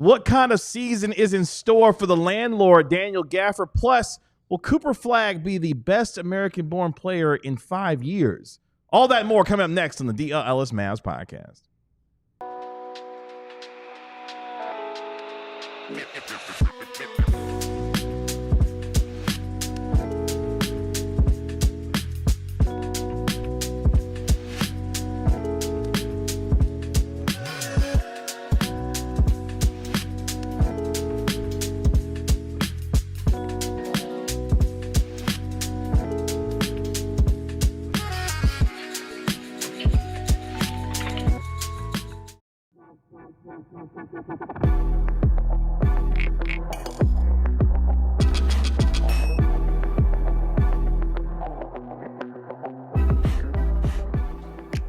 What kind of season is in store for the landlord, Daniel Gafford? Plus, will Cooper Flagg be the best American-born player in 5 years? All that and more coming up next on the DLLS Mavs podcast.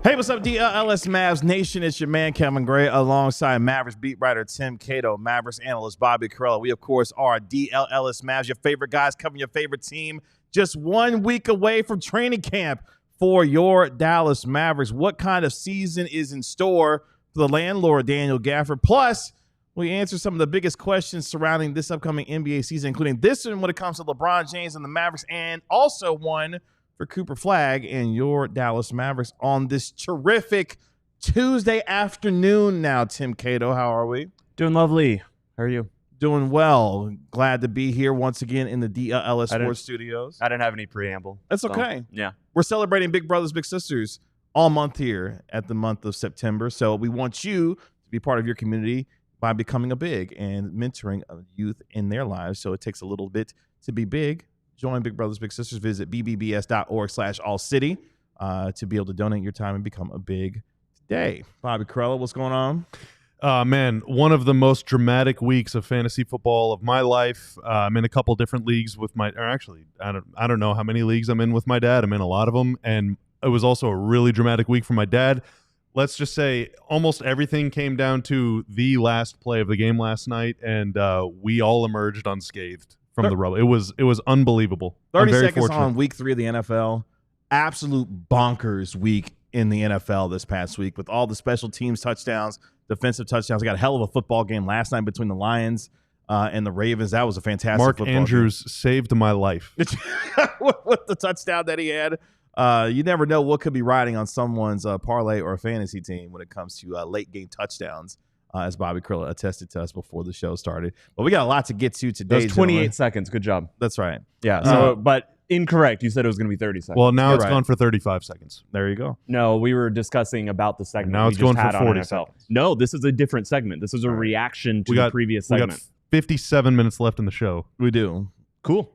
Hey, what's up, DLLS Mavs Nation? It's your man, Kevin Gray, alongside Mavericks beat writer Tim Cato, Mavericks analyst Bobby Carella. We, of course, are DLLS Mavs, your favorite guys covering your favorite team. Just 1 week away from training camp for your Dallas Mavericks. What kind of season is in store for the landlord, Daniel Gafford? Plus, we answer some of the biggest questions surrounding this upcoming NBA season, including this one when it comes to LeBron James and the Mavericks, and also one for Cooper Flagg and your Dallas Mavericks on this terrific Tuesday afternoon now. Tim Cato, how are we? Doing lovely. How are you? Doing well. Glad to be here once again in the DLLS Sports Studios. I didn't have any preamble. That's okay. Yeah. We're celebrating Big Brothers, Big Sisters all month here at the month of September. So we want you to be part of your community by becoming a big and mentoring of youth in their lives. So it takes a little bit to be big. Join Big Brothers Big Sisters. Visit bbbs.org/ALLCITY to be able to donate your time and become a big today. Bobby Carella, what's going on? Man, one of the most dramatic weeks of fantasy football of my life. I'm in a couple different leagues with I don't know how many leagues I'm in with my dad. I'm in a lot of them, and it was also a really dramatic week for my dad. Let's just say almost everything came down to the last play of the game last night, and we all emerged unscathed from the rubble. It was unbelievable. 30 seconds on week 3 of the NFL. Absolute bonkers week in the NFL this past week with all the special teams touchdowns, defensive touchdowns. We got a hell of a football game last night between the Lions and the Ravens. That was a fantastic Mark football Andrews game. Saved my life. With the touchdown that he had. You never know what could be riding on someone's parlay or fantasy team when it comes to late game touchdowns. As Bobby Carella attested to us before the show started. But we got a lot to get to today. That was 28 seconds. Good job. That's right. Yeah. So, but incorrect. You said it was going to be 30 seconds. Well, now it's gone for 35 seconds. There you go. No, we were discussing about the segment. Now it's going for 40 seconds. No, this is a different segment. This is a reaction to the previous segment. We got 57 minutes left in the show. We do. Cool.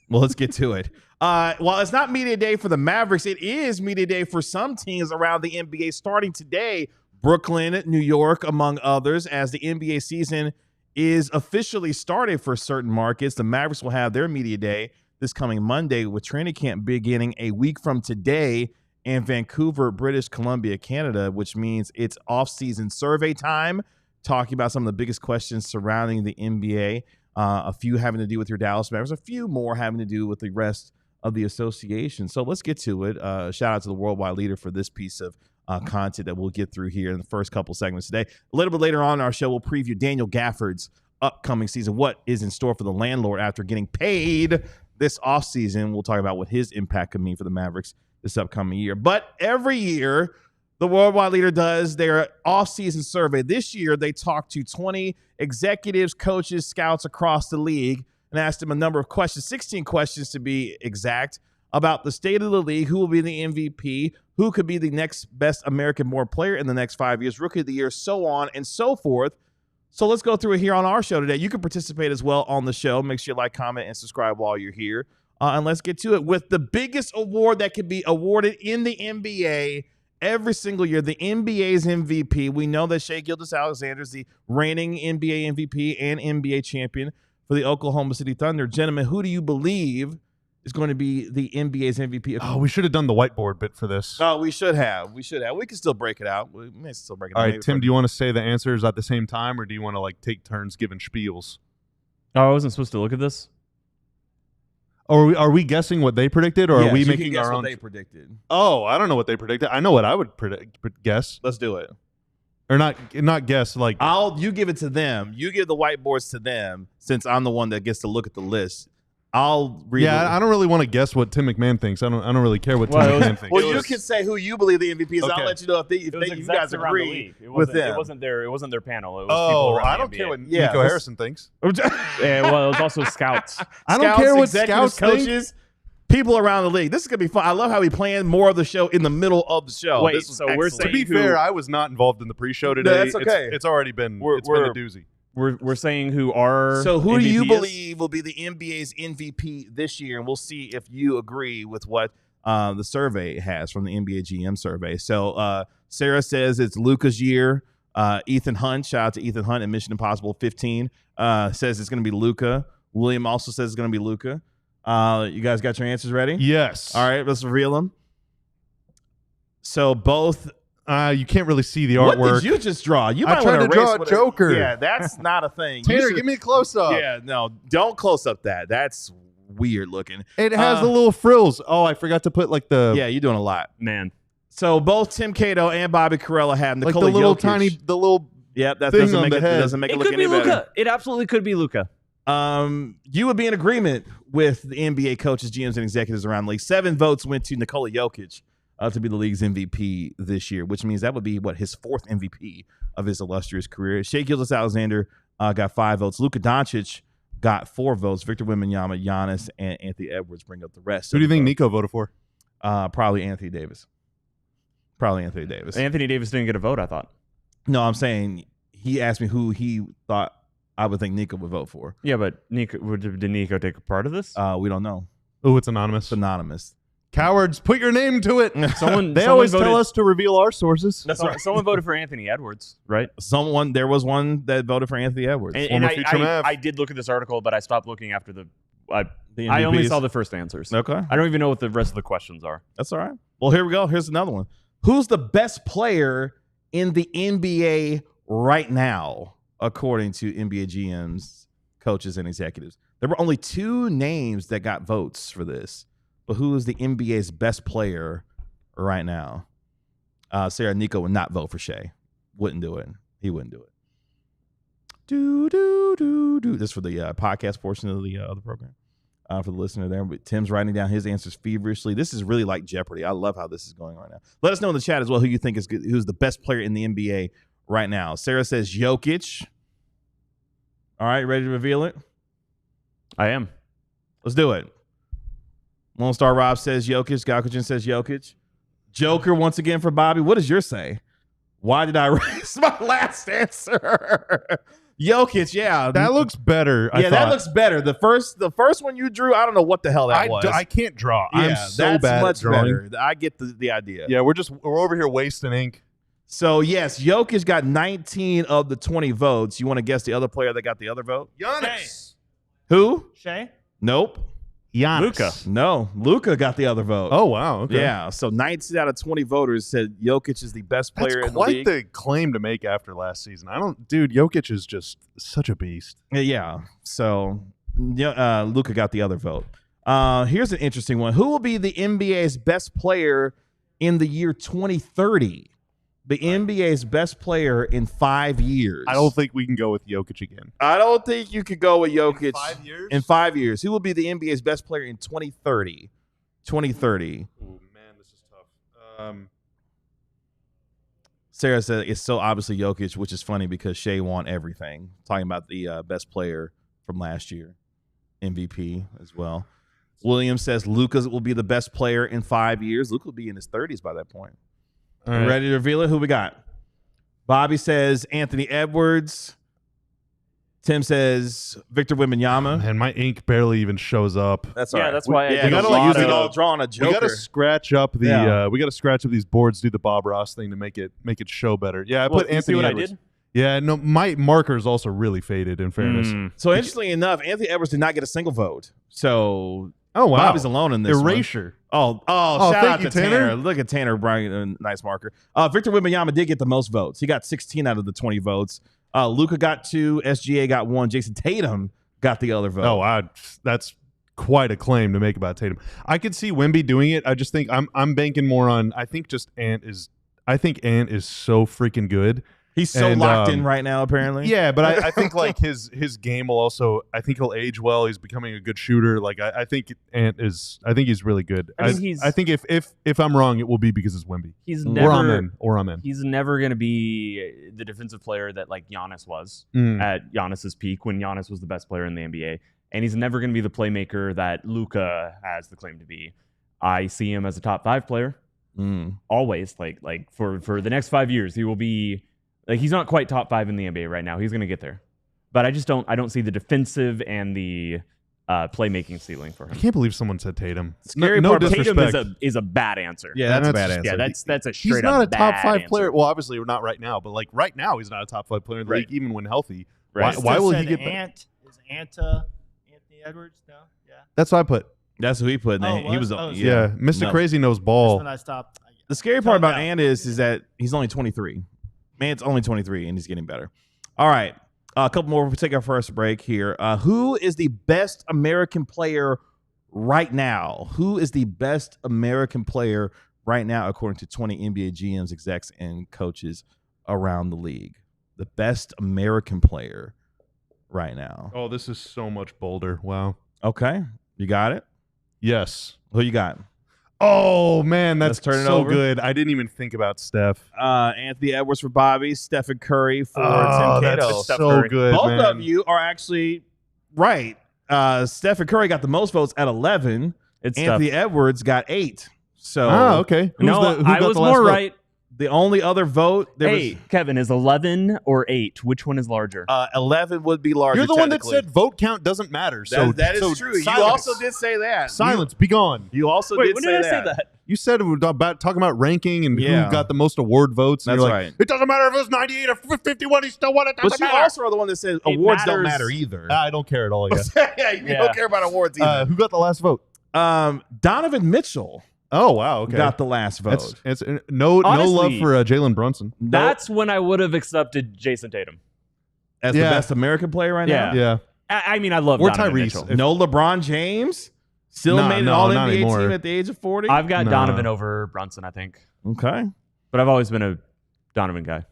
Well, let's get to it. While it's not media day for the Mavericks, it is media day for some teams around the NBA starting today. Brooklyn, New York, among others, as the NBA season is officially started for certain markets. The Mavericks will have their media day this coming Monday with training camp beginning a week from today in Vancouver, British Columbia, Canada, which means it's off-season survey time, talking about some of the biggest questions surrounding the NBA, a few having to do with your Dallas Mavericks, a few more having to do with the rest of the association. So let's get to it. Shout out to the worldwide leader for this piece of content that we'll get through here in the first couple segments today. A little bit later on in our show, we'll preview Daniel Gafford's upcoming season, what is in store for the landlord after getting paid this offseason. We'll talk about what his impact could mean for the Mavericks this upcoming year. But every year, the worldwide leader does their offseason survey. This year, they talked to 20 executives, coaches, scouts across the league and asked them a number of questions, 16 questions to be exact, about the state of the league, who will be the MVP, who could be the next best American-born player in the next 5 years, rookie of the year, so on and so forth. So let's go through it here on our show today. You can participate as well on the show. Make sure you like, comment, and subscribe while you're here. And let's get to it with the biggest award that could be awarded in the NBA every single year, the NBA's MVP. We know that Shai Gilgeous-Alexander is the reigning NBA MVP and NBA champion for the Oklahoma City Thunder. Gentlemen, who do you believe is going to be the NBA's MVP? Oh, we should have done the whiteboard bit for this. Oh, we should have. We can still break it out. We may still break it out. All right, Tim, do you want to say the answers at the same time, or do you want to like take turns giving spiels? Oh, I wasn't supposed to look at this? Or are we guessing what they predicted, or yes, are we you making can guess our own? What they predicted. Oh, I don't know what they predicted. I know what I would guess. Let's do it. or not guess. Like you give it to them. You give the whiteboards to them since I'm the one that gets to look at the list. I'll read. Yeah, I don't really want to guess what Tim McMahon thinks. I don't really care what Tim McMahon thinks. Well, you can say who you believe the MVP is. Okay. I'll let you know if you guys agree with them. It wasn't their panel. It was people around I the don't NBA. care what Nico Harrison thinks. Yeah, well, it was also scouts. I don't care what executives, scouts coaches, people around the league. This is gonna be fun. I love how we planned more of the show in the middle of the show. Wait, this was so we're excellent. saying To be fair, I was not involved in the pre-show today. that's okay. It's already been been a doozy. We're saying who our So who MVP do you is? believe will be the NBA's MVP this year? And we'll see if you agree with what the survey has from the NBA GM survey. So Sarah says it's Luka's year. Ethan Hunt, shout out to Ethan Hunt in Mission Impossible 15, says it's going to be Luka. William also says it's going to be Luka. You guys got your answers ready? Yes. All right, let's reveal them. So both. You can't really see the artwork. What did you just draw? You might I tried want to draw a what Joker. Yeah, that's not a thing. Tanner, give me a close-up. Yeah, no, don't close up that. That's weird looking. It has the little frills. Oh, I forgot to put like the Yeah, you're doing a lot. Man. So both Tim Cato and Bobby Carella have like Nikola the little Jokic. the little Yep, that thing doesn't on make the it head. doesn't make it, It look could be any better. Luka. It absolutely could be Luka. You would be in agreement with the NBA coaches, GMs, and executives around the league. 7 votes went to Nikola Jokic to be the league's MVP this year, which means that would be his 4th MVP of his illustrious career. Shai Gilgeous-Alexander got 5 votes. Luka Doncic got 4 votes. Victor Wembanyama, Giannis, and Anthony Edwards bring up the rest. Who do you think Nico voted for? Probably Anthony Davis. Anthony Davis didn't get a vote, I thought. No, I'm saying he asked me who he thought I would think Nico would vote for. Yeah, but did Nico take a part of this? We don't know. Oh, it's anonymous. It's anonymous. Cowards, put your name to it. They always tell us to reveal our sources. That's right. Someone voted for Anthony Edwards, right? There was one that voted for Anthony Edwards. And I did look at this article, but I stopped looking after I MVPs? only saw the first answers. Okay. I don't even know what the rest of the questions are. That's all right. Well, here we go. Here's another one. Who's the best player in the NBA right now, according to NBA GMs, coaches, and executives? There were only 2 names that got votes for this. But who is the NBA's best player right now? Sarah, Nico would not vote for Shai. Wouldn't do it. He wouldn't do it. This is for the podcast portion of the program. For the listener there. But Tim's writing down his answers feverishly. This is really like Jeopardy. I love how this is going right now. Let us know in the chat as well who you think is good, who's the best player in the NBA right now. Sarah says Jokic. All right, ready to reveal it? I am. Let's do it. Lone Star Rob says Jokic. Galkujin says Jokic. Joker once again for Bobby. What does yours say? Why did I raise my last answer? Jokic, yeah. That looks better. That looks better. The first one you drew, I don't know what the hell that was. I can't draw. Yeah, I'm so bad much at drawing. better. I get the idea. Yeah, we're over here wasting ink. So, yes, Jokic got 19 of the 20 votes. You want to guess the other player that got the other vote? Giannis. Who? Shai? Nope. Giannis. Luka. No, Luka got the other vote. Oh, wow. Okay. Yeah, so 19 out of 20 voters said Jokic is the best player That's in the league. quite the claim to make after last season. Dude, Jokic is just such a beast. Yeah, so Luka got the other vote. Here's an interesting one. Who will be the NBA's best player in the year 2030? The NBA's best player in 5 years. I don't think we can go with Jokic again. I don't think you could go with Jokic. 5 years? In 5 years. Who will be the NBA's best player in 2030? 2030. Oh, man, this is tough. Sarah said it's so obviously Jokic, which is funny because Shai won everything. Talking about the best player from last year. MVP as well. Williams says Luka will be the best player in 5 years. Luka will be in his 30s by that point. All right. Ready to reveal it? Who we got? Bobby says Anthony Edwards. Tim says Victor Wembanyama. And my ink barely even shows up. That's all Yeah, right. that's why I we did gotta a lot use it of- all drawing a Joker. We gotta scratch up the Yeah. we gotta scratch up these boards, do the Bob Ross thing to make it show better. Yeah, I put you see Anthony what Edwards. I did? Yeah, no, my marker is also really faded. In fairness, So interestingly enough, Anthony Edwards did not get a single vote. So oh wow, Bobby's alone in this one. erasure. Oh, shout thank out you, to Tanner. Tanner. Look at Tanner bringing a nice marker. Victor Wembanyama did get the most votes. He got 16 out of the 20 votes. Luka got 2. SGA got 1. Jason Tatum got the other vote. Oh, that's quite a claim to make about Tatum. I could see Wemby doing it. I just think I'm banking more on. I think Ant is so freaking good. He's so locked in right now, apparently. Yeah, but I think like his game will also. I think he'll age well. He's becoming a good shooter. Like I think Ant is. I think he's really good. I think if I'm wrong, it will be because it's Wemby. He's never. Or I'm in. He's never going to be the defensive player that like Giannis was at Giannis's peak when Giannis was the best player in the NBA, and he's never going to be the playmaker that Luka has the claim to be. I see him as a top 5 player. Always, like for the next 5 years, he will be. Like he's not quite top 5 in the NBA right now. He's going to get there, but I don't see the defensive and the playmaking ceiling for him. I can't believe someone said Tatum. Scary no part about disrespect. Tatum is a bad answer. Yeah, that's a bad answer. Yeah, that's a straight He's not up a top 5 answer. player. Well, obviously not right now, but like right now, he's not a top 5 player in the league, even when healthy. Right. Why will he get? Is Anthony Edwards? No, yeah. That's what I put. That's who he put. He was. Yeah, Mr. Crazy knows ball. That's when I stopped. The scary part about Ant is that he's only 23. Man's only 23, and he's getting better. All right. A couple more. We'll take our first break here. Who is the best American player right now? Who is the best American player right now, according to 20 NBA GMs, execs, and coaches around the league? The best American player right now. Oh, this is so much bolder. Wow. Okay. You got it? Yes. Who you got? Oh, man, that's turn it so over. good. I didn't even think about Steph. Anthony Edwards for Bobby, Stephen Curry for Tim That's Cato. so good, Both man. of you are actually right. Stephen Curry got the most votes at 11. Anthony Edwards got 8. So, okay. I was more right. The only other vote, Kevin, is 11 or 8? Which one is larger? 11 would be larger. You're the one that said vote count doesn't matter. So that is true. Silence. You also did say that. Silence. Be gone. You also Wait, did when say did I that. say that? You said about talking about ranking and Yeah. who got the most award votes. And That's you're like, right. It doesn't matter if it was 98 or 51. He still won it. But you also are the one that says awards don't matter either. I don't care at all. Yeah. Yeah, you don't care about awards either. Who got the last vote? Donovan Mitchell Oh wow. Okay. got the last vote. It's no Honestly, love for Jalen Brunson. That's when I would have accepted Jason Tatum as the best American player right now. Yeah. I mean, I love Or Donovan Tyrese. Mitchell. No LeBron James. Still made an All-NBA team at the age of 40. I've got Donovan over Brunson, I think. Okay. But I've always been a Donovan guy.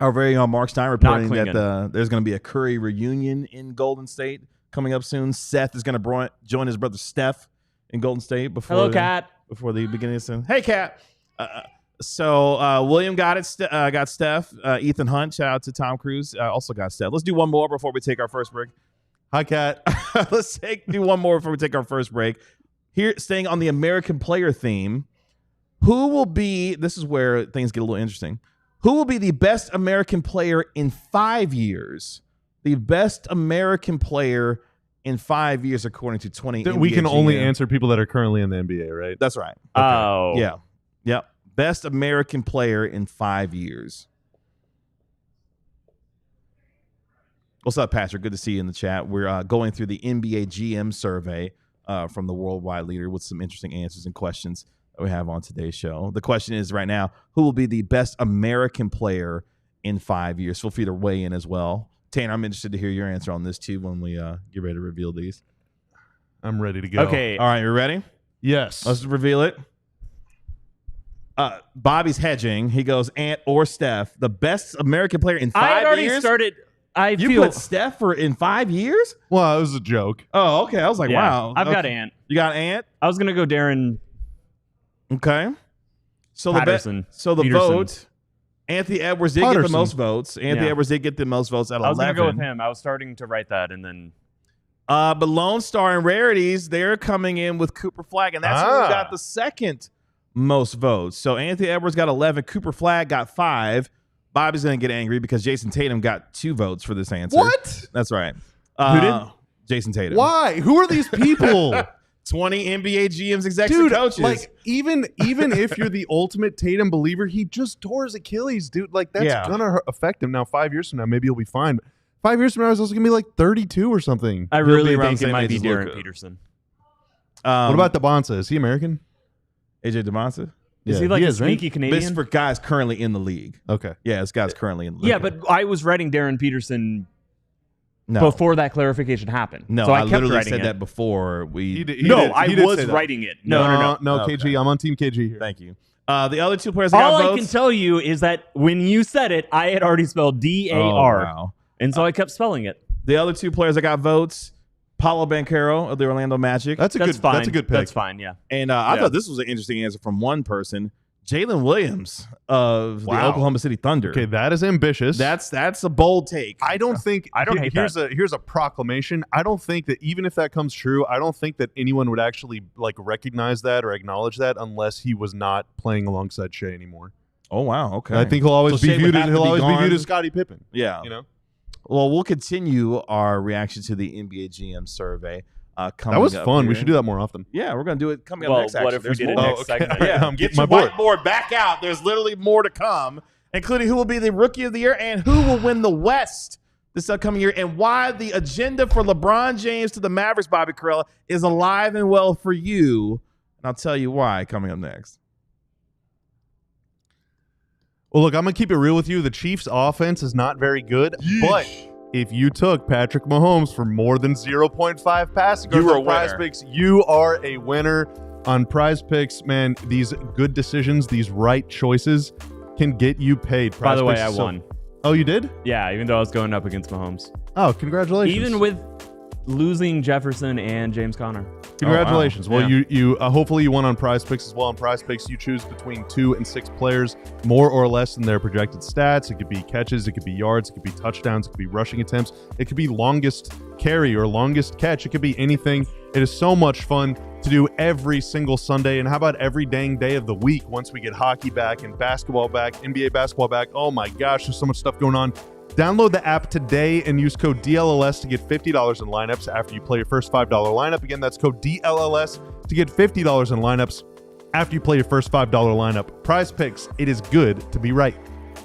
Our very own Mark Stein reporting that there's going to be a Curry reunion in Golden State coming up soon. Seth is going to join his brother Steph in Golden State before before the beginning of the season. Hey, Kat. So William got it. Got Steph. Ethan Hunt, shout out to Tom Cruise, also got Steph. Let's do one more before we take our first break. Hi, Kat. Let's do one more before we take our first break. Here, staying on the American player theme, who will be, this is where things get a little interesting, who will be the best American player in 5 years? The best American player in 5 years, according to 20 NBA We can only GM. answer people that are currently in the NBA, right? That's right. Okay. Oh. Yeah. Yep. Best American player in 5 years. What's up, Patrick? Good to see you in the chat. We're going through the NBA GM survey from the Worldwide Leader with some interesting answers and questions that we have on today's show. The question is right now, who will be the best American player in 5 years? Feel free to weigh in as well. Tanner, I'm interested to hear your answer on this too when we get ready to reveal these. I'm ready to go. Okay. All right, you ready? Yes. Let's reveal it. Bobby's hedging. He goes Ant or Steph. The best American player in 5 years? I had already started. You put Steph in 5 years? Well, it was a joke. Oh, okay. I was like, wow. I've got Ant. You got Ant? I was going to go Darren Okay. So Patterson. the Peterson. vote, Anthony Edwards did get the most votes. Anthony Edwards did get the most votes at 11. I was going to go with him. I was starting to write that, and then... But Lone Star and Rarities, they're coming in with Cooper Flagg, and that's who got the second most votes. So Anthony Edwards got 11. Cooper Flagg got 5. Bobby's going to get angry because Jason Tatum got 2 votes for this answer. What? That's right. Who did? Jason Tatum. Why? Who are these people? 20 NBA GMs, execs, and coaches. Like even if you're the ultimate Tatum believer, he just tore his Achilles, dude. Like that's gonna affect him. Now 5 years from now, maybe he'll be fine. But 5 years from now, he's also gonna be like 32 or something. I He'll really be around think the it same might age be as Darren Luka. Peterson. What about DeBonsa? Is he American? AJ DeMonsa? Is he like a sneaky This Canadian? is for guys currently in the league. Okay. Yeah, this guy's currently in the league. Yeah, but I was writing Darren Peterson no. before that clarification happened. No, so I I kept literally writing said it. that before we. He I did was say that. writing it. No. No, Okay. KG. I'm on Team KG here. Thank you. The other two players that got All votes. I can tell you is that when you said it, I had already spelled D-A-R. Oh, wow. And so I kept spelling it. The other two players that got votes, Paolo Banchero of the Orlando Magic. That's a good pick. That's fine, yeah. And I thought this was an interesting answer from one person, Jalen Williams of the Oklahoma City Thunder. Okay, that is ambitious. That's a bold take. I don't think I don't hate here's a proclamation. I don't think that even if that comes true, I don't think that anyone would actually like recognize that or acknowledge that unless he was not playing alongside Shea anymore. Oh wow, okay. I think he'll always be viewed as Scottie Pippen. Yeah. You know? Well, we'll continue our reaction to the NBA GM survey. That was fun. Here. We should do that more often. Yeah, we're going to do it coming up Well, next. what Actually. if we did it more. next segment? Yeah, I'm get getting your my board. whiteboard back out. There's literally more to come, including who will be the Rookie of the Year and who will win the West this upcoming year, and why the agenda for LeBron James to the Mavericks, Bobby Carella, is alive and well for you. And I'll tell you why coming up next. Well, look, I'm going to keep it real with you. The Chiefs' offense is not very good, but if you took Patrick Mahomes for more than 0.5 passing yards on Prize Picks, you are a winner on Prize Picks. Man, these good decisions, these right choices can get you paid. By the way, I won. Oh, you did? Yeah, even though I was going up against Mahomes. Oh, congratulations. Even with losing Jefferson and James Conner. Congratulations. Oh, wow. Well, you hopefully you won on Prize Picks as well. On Prize Picks, you choose between 2 and 6 players, more or less than their projected stats. It could be catches, it could be yards, it could be touchdowns, it could be rushing attempts, it could be longest carry or longest catch. It could be anything. It is so much fun to do every single Sunday, and how about every dang day of the week once we get hockey back and basketball back, NBA basketball back. Oh my gosh, there's so much stuff going on. Download the app today and use code DLLS to get $50 in lineups after you play your first $5 lineup. Again, that's code DLLS to get $50 in lineups after you play your first $5 lineup. Prize Picks, it is good to be right.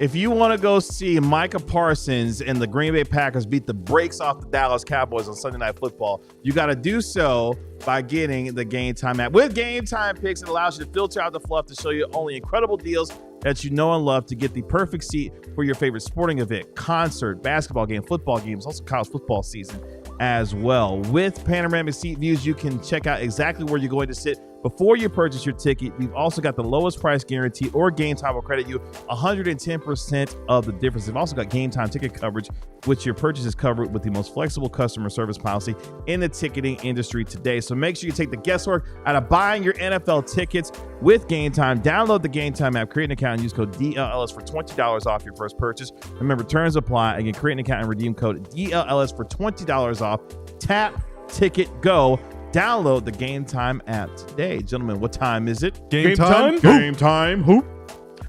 If you want to go see Micah Parsons and the Green Bay Packers beat the brakes off the Dallas Cowboys on Sunday Night Football, you got to do so by getting the Game Time app. With Game Time Picks, it allows you to filter out the fluff to show you only incredible deals that you know and love to get the perfect seat for your favorite sporting event, concert, basketball game, football games, also college football season as well. With panoramic seat views, you can check out exactly where you're going to sit before you purchase your ticket. We've also got the lowest price guarantee, or Game Time will credit you 110% of the difference. They've also got Game Time ticket coverage, which your purchase is covered with the most flexible customer service policy in the ticketing industry today. So make sure you take the guesswork out of buying your NFL tickets with Game Time. Download the Game Time app, create an account, and use code DLLS for $20 off your first purchase. Remember, terms apply. Again, create an account and redeem code DLLS for $20 off. Tap, ticket, go. Download the Game Time app today. Gentlemen, what time is it? Game time? Game time. Hoop.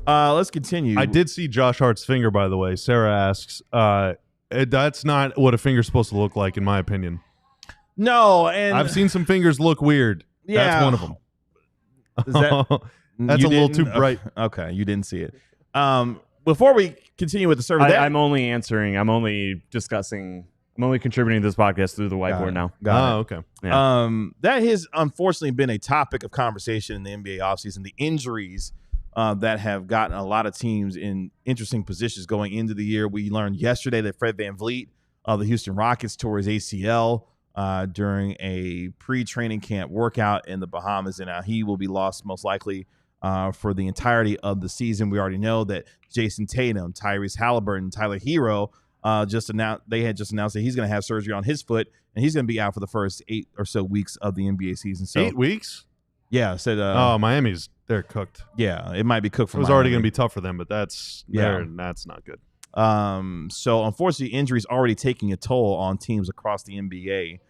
Let's continue. I did see Josh Hart's finger, by the way. Sarah asks, that's not what a finger's supposed to look like, in my opinion. No, and I've seen some fingers look weird. Yeah. That's one of them. Is that, That's you a little didn't? too bright. Okay, you didn't see it. Before we continue with the survey, I'm only answering. I'm only discussing. I'm only contributing to this podcast through the whiteboard now. Okay. Yeah. That has unfortunately been a topic of conversation in the NBA offseason. The injuries that have gotten a lot of teams in interesting positions going into the year. We learned yesterday that Fred VanVleet of the Houston Rockets tore his ACL during a pre-training camp workout in the Bahamas, and now he will be lost most likely for the entirety of the season. We already know that Jason Tatum, Tyrese Halliburton, Tyler Hero just announced that he's going to have surgery on his foot, and he's going to be out for the first 8 or so weeks of the NBA season. So 8 weeks? Yeah, said. They're cooked. Yeah, it might be cooked for. It was already going to be tough for them, but that's not good. So unfortunately, injuries already taking a toll on teams across the NBA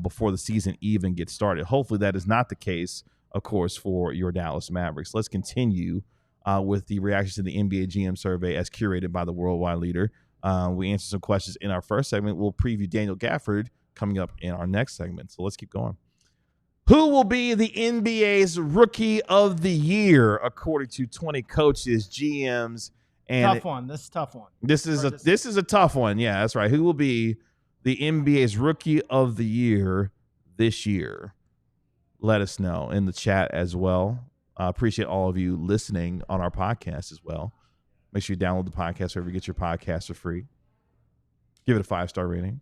before the season even gets started. Hopefully, that is not the case, of course, for your Dallas Mavericks. Let's continue with the reactions to the NBA GM survey as curated by the worldwide leader. We answered some questions in our first segment. We'll preview Daniel Gafford coming up in our next segment. So let's keep going. Who will be the NBA's Rookie of the Year, according to 20 coaches, GMs, and Tough one. This is a tough one. This is a tough one. Yeah, that's right. Who will be the NBA's Rookie of the Year this year? Let us know in the chat as well. I appreciate all of you listening on our podcast as well. Make sure you download the podcast wherever you get your podcasts for free. Give it a 5-star rating.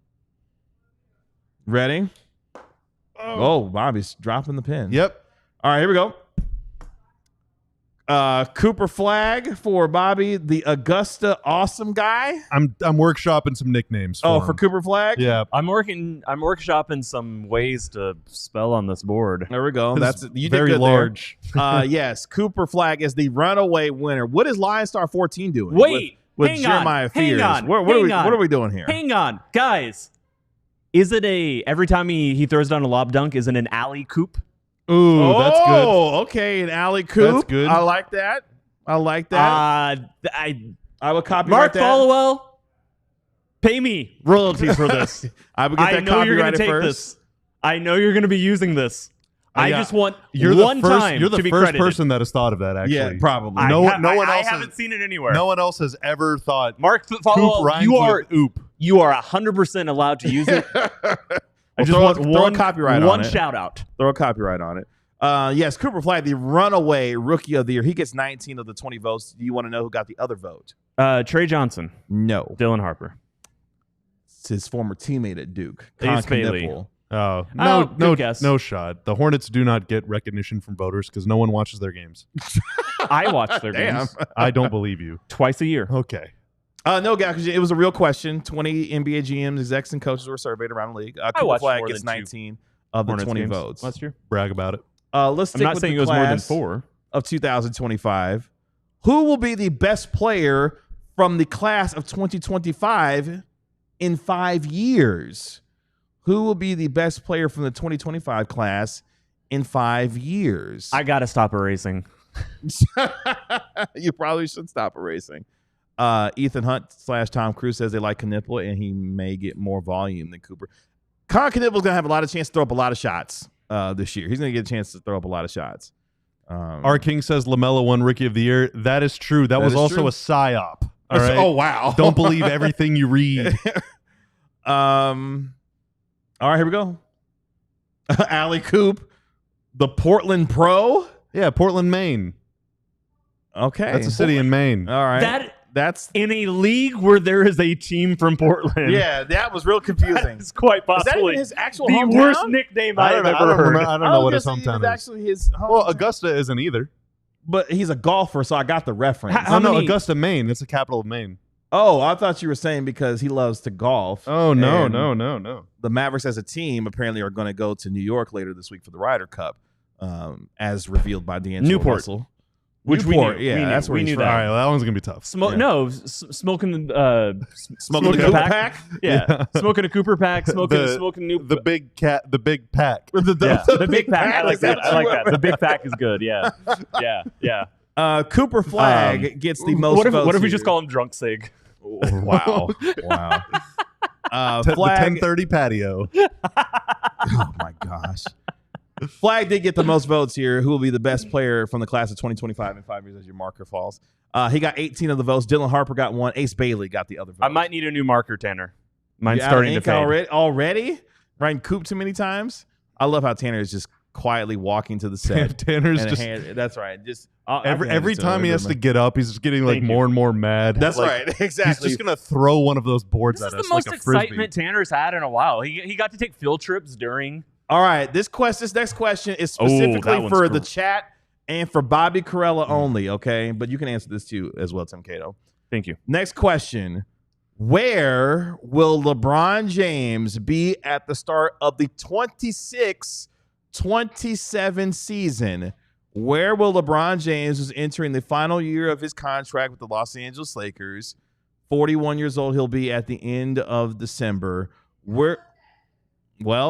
Ready? Oh, Bobby's dropping the pin. Yep. All right, here we go. Cooper Flagg for Bobby, the Augusta awesome guy. I'm workshopping some nicknames. For For him. Cooper Flagg. Yeah, I'm workshopping some ways to spell on this board. There we go. That's you did very good large. there. Yes, Cooper Flagg is the runaway winner. What is Lion Star 14 doing? Wait, with hang Jeremiah on, Fears. hang on, What hang are we doing here? Hang on, guys. Is it every time he throws down a lob dunk, is it an alley coop? Ooh, that's good. Oh, okay, an alley coop. That's good. I like that. I would copyright Mark that. Followell, pay me royalties for this. I would get that know you're going copyrighted to take first. this. I know you're going to be using this. I Yeah. just want You're one the first, time You're the to be first credited. person that has thought of that. Actually, Yeah, probably. No one I else haven't seen it anywhere. No one else has ever thought. Mark Coop Followell, rhymes with oop. you are 100% allowed to use it. I just throw want a copyright on one it. shout out. Throw a copyright on it. Yes, Cooper Flagg, the runaway rookie of the year. He gets 19 of the 20 votes. Do you want to know who got the other vote? Trey Johnson, No. Dylan Harper. It's his former teammate at Duke. Ace Con Bailey. Kniffel. Oh, good no, guess. no shot. The Hornets do not get recognition from voters because no one watches their games. I watch their Damn. games I don't believe you. twice a year. Okay. No, guys, it was a real question. 20 NBA GMs, execs, and coaches were surveyed around the league. Cooper watched Flagg more gets than two 19 of the Hornets 20 games votes. last year. Brag about it. Let's I'm stick not with saying the it was more than class 4. of 2025. Who will be the best player from the class of 2025 in 5 years? Who will be the best player from the 2025 class in 5 years? I gotta stop erasing. You probably should stop erasing. Ethan Hunt / Tom Cruise says they like Knippel and he may get more volume than Cooper. Con Knippel's gonna have a lot of chance to throw up a lot of shots this year. He's gonna get a chance to throw up a lot of shots. R. King says LaMelo won Rookie of the Year. That is true. That was is also true. a psyop. All right. Oh wow! Don't believe everything you read. All right, here we go. Alley Coop, the Portland Pro. Yeah, Portland, Maine. Okay, That's a city in Maine. All right, that's in a league where there is a team from Portland. yeah. That was real confusing. It's quite Is that possibly even his actual the hometown? worst nickname I have ever heard. I don't know what his guess it hometown was is. actually his hometown. Well, Augusta isn't either. But he's a golfer, so I got the reference. How no, many- Augusta, Maine. It's the capital of Maine. Oh, I thought you were saying because he loves to golf. Oh, no, And no. The Mavericks as a team apparently are going to go to New York later this week for the Ryder Cup, as revealed by D'Angelo Newport. Russell. Which Newport, we knew. yeah, We knew. that's where We he's knew from. All that. right, well, that one's going to be tough. Yeah. No, smoking Smoking the a Cooper pack. pack? Yeah, smoking a Cooper pack. Smoking new. The big cat, the big pack. Yeah, the big pack. I like Is that that. I like what that. The big pack is good. Yeah, yeah. Cooper Flagg gets the most votes. What if we here. just call him Drunk Sig? Wow. Wow. The Flagg, 1030 patio. oh my gosh. Flagg did get the most votes here. Who will be the best player from the class of 2025 in 5 years as your marker falls? He got 18 of the votes. Dylan Harper got 1. Ace Bailey got the other vote. I might need a new marker, Tanner. Mine's You out of starting to ink fade. already? Writing Coop too many times? I love how Tanner is just quietly walking to the set. Tanner's and a just hand, that's right. Just every time he has to get up, he's just getting like Thank you. more and more mad. That's Like, right. Exactly. He's just gonna throw one of those boards This at is us the most like a frisbee. excitement Tanner's had in a while. He got to take field trips during. All right. This next question is Oh, that specifically one's for the cool. chat and for Bobby Corella only. Okay, but you can answer this too as well, Tim Cato. Thank you. Next question. Where will LeBron James be at the start of the 26-27 season? Where will LeBron James, who's entering the final year of his contract with the Los Angeles Lakers, 41 years old, he'll be at the end of December. Well,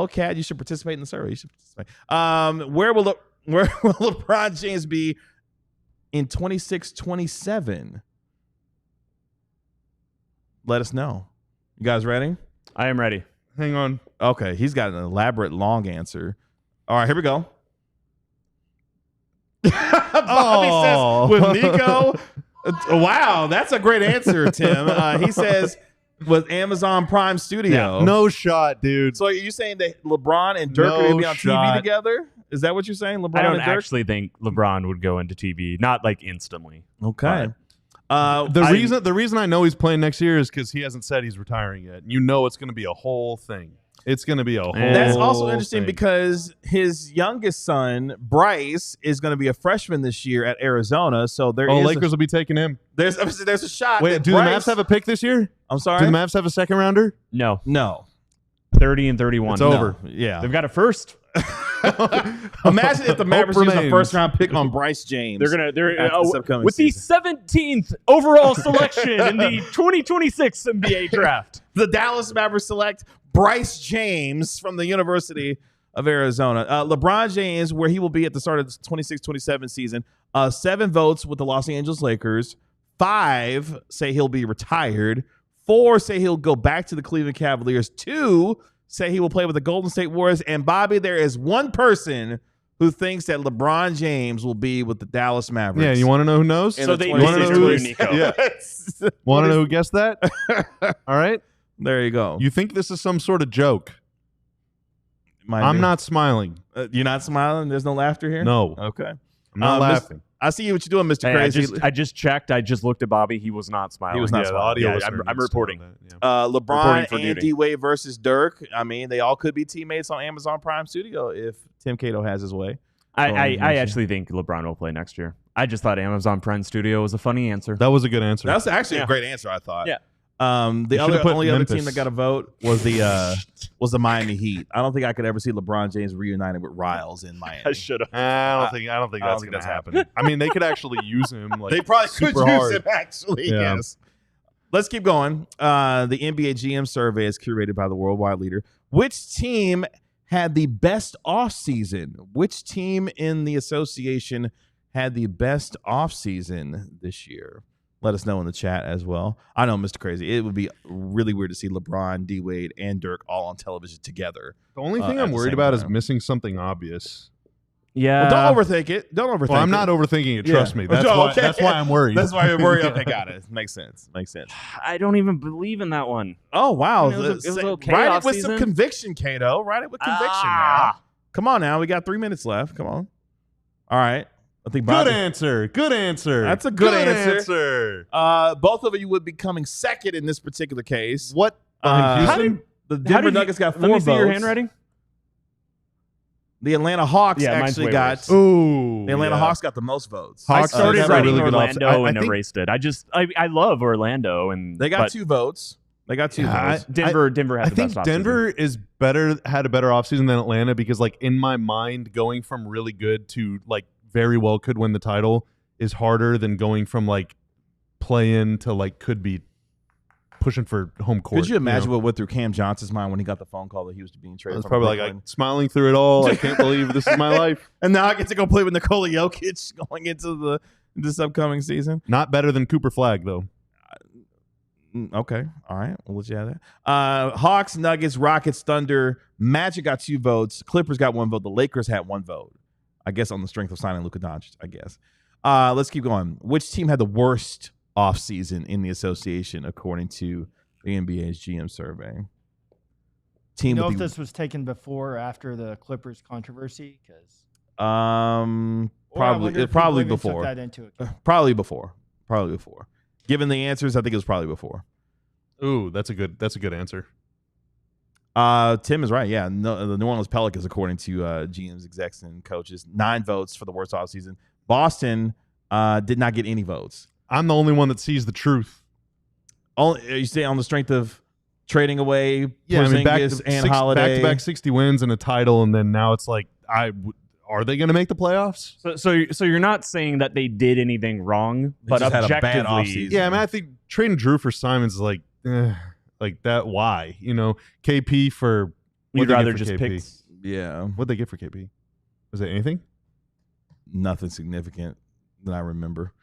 Kat, you should participate in the survey. You should participate. Where will LeBron James be in 26-27? Let us know. You guys ready? I am ready. Hang on. Okay, he's got an elaborate long answer. All right, here we go. Bobby says with Nico. Wow, that's a great answer, Tim. He says with Amazon Prime Studio. Yeah, no shot, dude. So are you saying that LeBron and Dirk No are going to be on TV shot. together? Is that what you're saying, LeBron I don't and Dirk? actually think LeBron would go into TV, not like instantly. Okay. The reason I know he's playing next year is because he hasn't said he's retiring yet. You know it's going to be a whole thing. It's going to be a whole That's also interesting thing. because his youngest son, Bryce, is going to be a freshman this year at Arizona. So Lakers will be taking him. there's a shot. Wait, that do Bryce, the Mavs have a pick this year? I'm sorry. Do the Mavs have a second rounder? No. 30 and 31. It's over. Yeah. They've got a first. Imagine if the Mavericks use a remains. first round pick on Bryce James. They're after this upcoming with season. the 17th overall selection in the 2026 NBA draft. The Dallas Mavericks select Bryce James from the University of Arizona. LeBron James, where he will be at the start of the 26-27 season, 7 votes with the Los Angeles Lakers. 5 say he'll be retired. 4 say he'll go back to the Cleveland Cavaliers. 2 say he will play with the Golden State Warriors. And Bobby, there is one person who thinks that LeBron James will be with the Dallas Mavericks. Yeah, you want to know who knows? So they want to know who Nico. Yeah. Want to know who guessed that? All right. There you go. You think this is some sort of joke? I'm not smiling. You're not smiling? There's no laughter here? No. Okay. I'm not laughing. I see what you're doing, Mr. Hey, Crazy. I just checked. I just looked at Bobby. He was not smiling. He was not Yeah, the smiling. audio Yeah, listener I'm needs to know reporting. that, yeah. LeBron for and duty. D-Wade versus Dirk. I mean, they all could be teammates on Amazon Prime Studio if Tim Cato has his way. I actually think LeBron will play next year. I just thought Amazon Prime Studio was a funny answer. That was a good answer. That's actually Yeah. a great answer, I thought. Yeah. The should've put only other Memphis. team that got a vote was the Miami Heat. I don't think I could ever see LeBron James reunited with Riles in Miami. I should have. I don't think that's going to happen. I mean, they could actually use him. Like, They probably could super use hard. him, actually. Yeah. Yes. Let's keep going. The NBA GM survey is curated by the worldwide leader. Which team had the best offseason? Which team in the association had the best offseason this year? Let us know in the chat as well. I know, Mr. Crazy. It would be really weird to see LeBron, D-Wade, and Dirk all on television together. The only thing at I'm the worried same about is time. missing something obvious. Yeah. Well, don't overthink it. Don't overthink it. Well, I'm not overthinking it. Trust Yeah. me. That's Oh, why. okay. That's why I'm worried. That's why you're worried. Okay, got it. Makes sense. I don't even believe in that one. Oh, wow. I mean, it was okay Write it with some offseason. conviction, Kato. Write it with conviction now. Come on now. We got 3 minutes left. Come on. All right. I think Good Bobby. answer. Good answer. That's a good answer. Both of you would be coming second in this particular case. What? Houston? The Denver Nuggets got 4 Let me votes. see your handwriting. The Atlanta Hawks Yeah, mine's actually way got. worse. Ooh. The Atlanta Hawks got the most votes. Hawks I started had a writing really good Orlando offseason. I and think- erased it. I love Orlando and They got but 2 votes. They got 2 Yeah, votes. Denver had I the think best Denver had a better offseason than Atlanta because, like, in my mind, going from really good to like very well could win the title is harder than going from like play-in to like could be pushing for home court. Could you imagine know? what went through Cam Johnson's mind when he got the phone call that he was being I traded was from probably like Brooklyn? smiling through it all. I can't believe this is my life. And now I get to go play with Nikola Jokic going into this upcoming season. Not better than Cooper Flagg though. Okay. All right. We'll let you have that. Hawks, Nuggets, Rockets, Thunder. Magic got 2 votes. Clippers got 1 vote. The Lakers had 1 vote. I guess on the strength of signing Luka Doncic, I guess. Let's keep going. Which team had the worst offseason in the association according to the NBA's GM survey? Do Team you know with if the, this was taken before or after the Clippers controversy? Because probably before. Took that into account. Probably before. Given the answers, I think it was probably before. Ooh, that's a good answer. Tim is right. Yeah, no, the New Orleans Pelicans, according to GMs, execs, and coaches, 9 votes for the worst offseason. Boston did not get any votes. I'm the only one that sees the truth. You say on the strength of trading away Yeah, I mean, Porzingis and Holiday. back-to-back 60 wins and a title, and then now it's like, are they going to make the playoffs? So you're not saying that they did anything wrong, but just had a bad objectively, offseason. Yeah, I mean, I think trading Drew for Simons is like that. Why? You know, KP for you'd what'd they rather get for just KP? pick. Yeah, What'd they get for KP? Was it anything? nothing significant that I remember.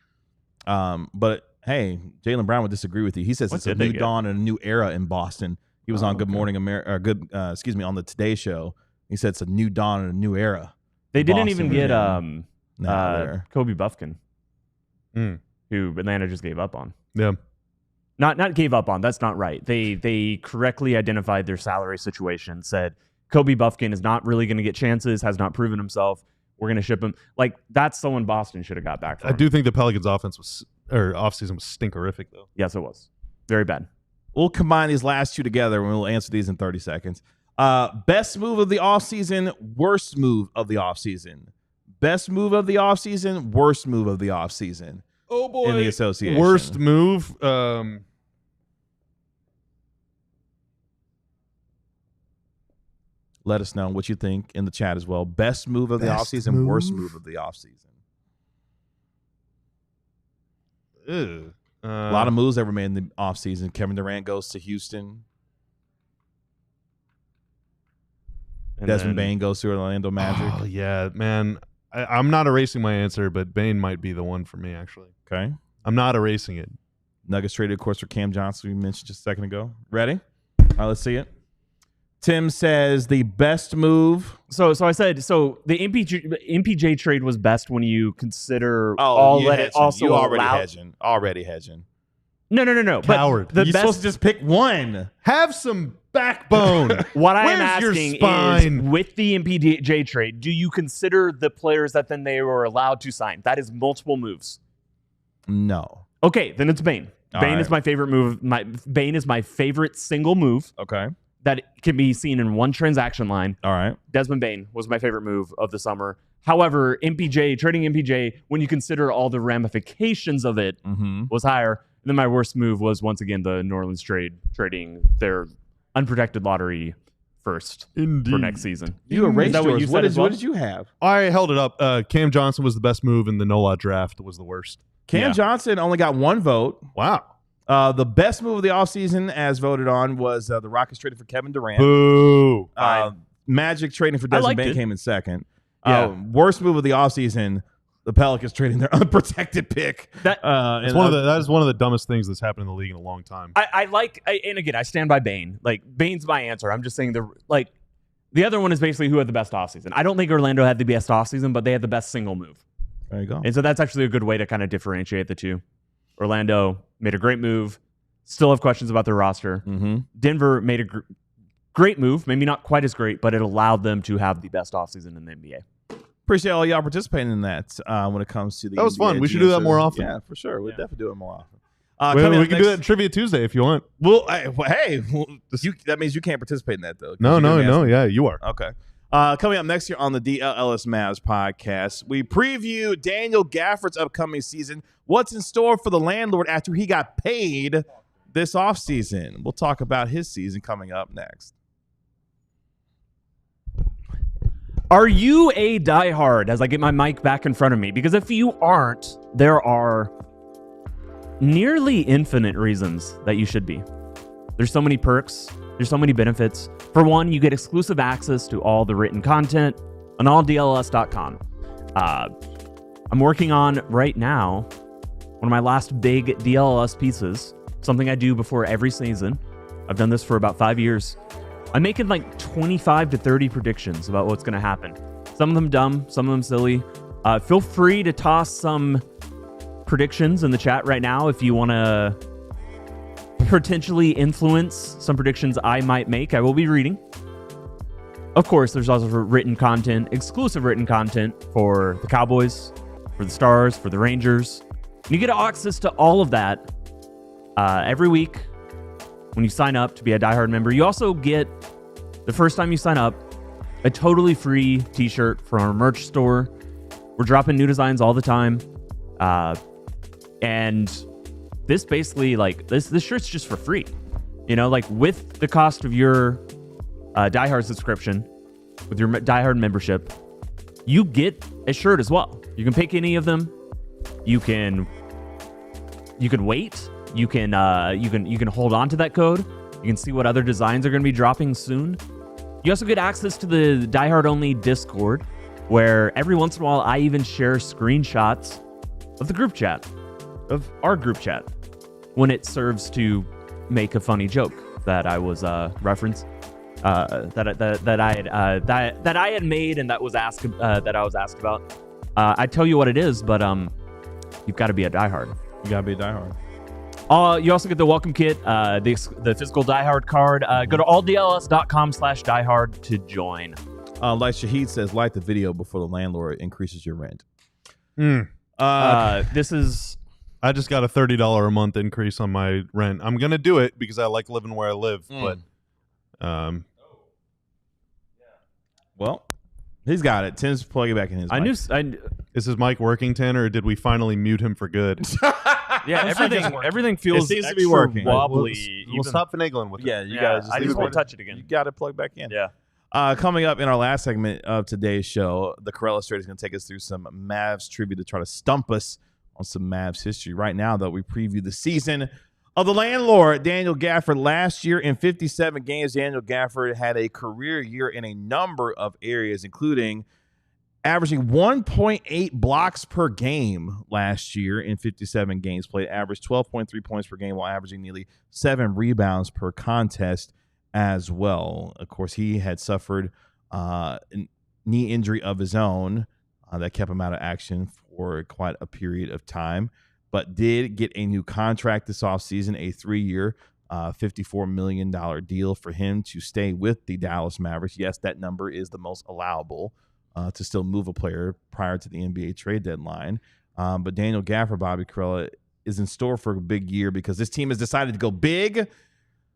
But hey, Jaylen Brown would disagree with you. He says What it's a did they new get? dawn and a new era in Boston. He was on Good okay. Morning America, on the Today Show. He said it's a new dawn and a new era. They didn't Boston even get again. Not there. Kobe Buffkin, Mm. who Atlanta just gave up on. Yeah. Not gave up on. That's not right. They correctly identified their salary situation. Said Kobe Buffkin is not really going to get chances. Has not proven himself. We're going to ship him. Like that's someone Boston should have got back from. I do think the Pelicans' offseason was stinkerific though. Yes, it was very bad. We'll combine these last 2 together and we'll answer these in 30 seconds. Best move of the offseason, worst move of the offseason. Best move of the offseason, worst move of the offseason. Oh boy. In the association. Worst move. Let us know what you think in the chat as well. Best move of the offseason, worst move of the offseason. A lot of moves that were made in the offseason. Kevin Durant goes to Houston. Desmond Bane goes to Orlando Magic. Oh, yeah, man. I'm not erasing my answer, but Bane might be the one for me, actually. Okay. I'm not erasing it. Nuggets traded, of course, for Cam Johnson, we mentioned just a second ago. Ready? All right, let's see it. Tim says the best move. So I said the MPJ trade was best when you consider you also already hedging. No. Coward. But You're supposed to just pick one. Have some backbone. What I am Where's your asking spine? is, with the MPJ trade, do you consider the players that then they were allowed to sign? That is multiple moves. No. Okay, then it's Bane. All Bane right. is my favorite move. Bane is my favorite single move Okay. that can be seen in one transaction line. All right. Desmond Bane was my favorite move of the summer. However, trading MPJ, when you consider all the ramifications of it, was higher. And then my worst move was, once again, the New Orleans trading their unprotected lottery first for next season. You erased that what yours. you said as well? What did you have? I held it up. Cam Johnson was the best move, and the NOLA draft was the worst. Cam Johnson only got one vote. Wow. The best move of the offseason, as voted on, was the Rockets trading for Kevin Durant. Boo. Magic trading for Desmond liked Bane it. came in second. Yeah. Worst move of the offseason, the Pelicans trading their unprotected pick. That- that is one of the dumbest things that's happened in the league in a long time. And again, I stand by Bane. Like, Bane's my answer. I'm just saying the other one is basically who had the best offseason. I don't think Orlando had the best offseason, but they had the best single move. There you go. And so that's actually a good way to kind of differentiate the two. Orlando made a great move. Still have questions about their roster. Denver made a great move. Maybe not quite as great, but it allowed them to have the best offseason in the NBA. Appreciate all y'all participating in that when it comes to the That was NBA fun. We should do that more often. Yeah, for sure. We'll definitely do it more often. We can do that in Trivia Tuesday if you want. Well, hey, that means you can't participate in that, though. No. Yeah, you are. Okay. Coming up next year on the DLLS Mavs podcast, we preview Daniel Gafford's upcoming season. What's in store for the landlord after he got paid this offseason? We'll talk about his season coming up next. Are you a diehard as I get my mic back in front of me? Because if you aren't, there are nearly infinite reasons that you should be. There's so many perks. There's so many benefits. For one, you get exclusive access to all the written content on alldlls.com. I'm working on right now one of my last big DLLS pieces, something I do before every season. I've done this for about 5 years. I'm making like 25 to 30 predictions about what's going to happen. Some of them dumb, some of them silly. Feel free to toss some predictions in the chat right now if you want to potentially influence some predictions I might make. I will be reading. Of course, there's also written content, exclusive written content for the Cowboys, for the Stars, for the Rangers. And you get access to all of that every week when you sign up to be a diehard member. You also get, the first time you sign up, a totally free t-shirt from our merch store. We're dropping new designs all the time. And this basically, this shirt's just for free. You know, with the cost of your diehard subscription, with your diehard membership, you get a shirt as well. You can pick any of them. You can wait. You can hold on to that code. You can see what other designs are going to be dropping soon. You also get access to the diehard only Discord, where every once in a while I even share screenshots of the group chat, of our group chat, when it serves to make a funny joke that I was referenced, that I had made and that was asked that I was asked about. I tell you what it is, but you've got to be a diehard. You got to be a diehard. You also get the welcome kit, the physical diehard card. Go to alldls.com/diehard to join. Like Shahid says, like the video before the landlord increases your rent. This is... I just got a $30 a month increase on my rent. I'm going to do it because I like living where I live, but Well, he's got it. Tim's plugging back in his mic. Is his mic working, Tanner, or did we finally mute him for good? Yeah, everything feels It seems to extra be working. wobbly. We'll stop finagling with it. Yeah, you guys. I just won't touch it again. You got to plug back in. Yeah. Coming up in our last segment of today's show, the Corella Straight is going to take us through some Mavs trivia to try to stump us on some Mavs history. Right now, though, we preview the season of the landlord, Daniel Gafford. Last year in 57 games, Daniel Gafford had a career year in a number of areas, including averaging 1.8 blocks per game last year in 57 games played, averaged 12.3 points per game while averaging nearly 7 rebounds per contest as well. Of course, he had suffered a knee injury of his own that kept him out of action for quite a period of time, but did get a new contract this offseason, a 3-year, $54 million deal for him to stay with the Dallas Mavericks. Yes, that number is the most allowable to still move a player prior to the NBA trade deadline. But Daniel Gafford, Bobby Corella, is in store for a big year because this team has decided to go big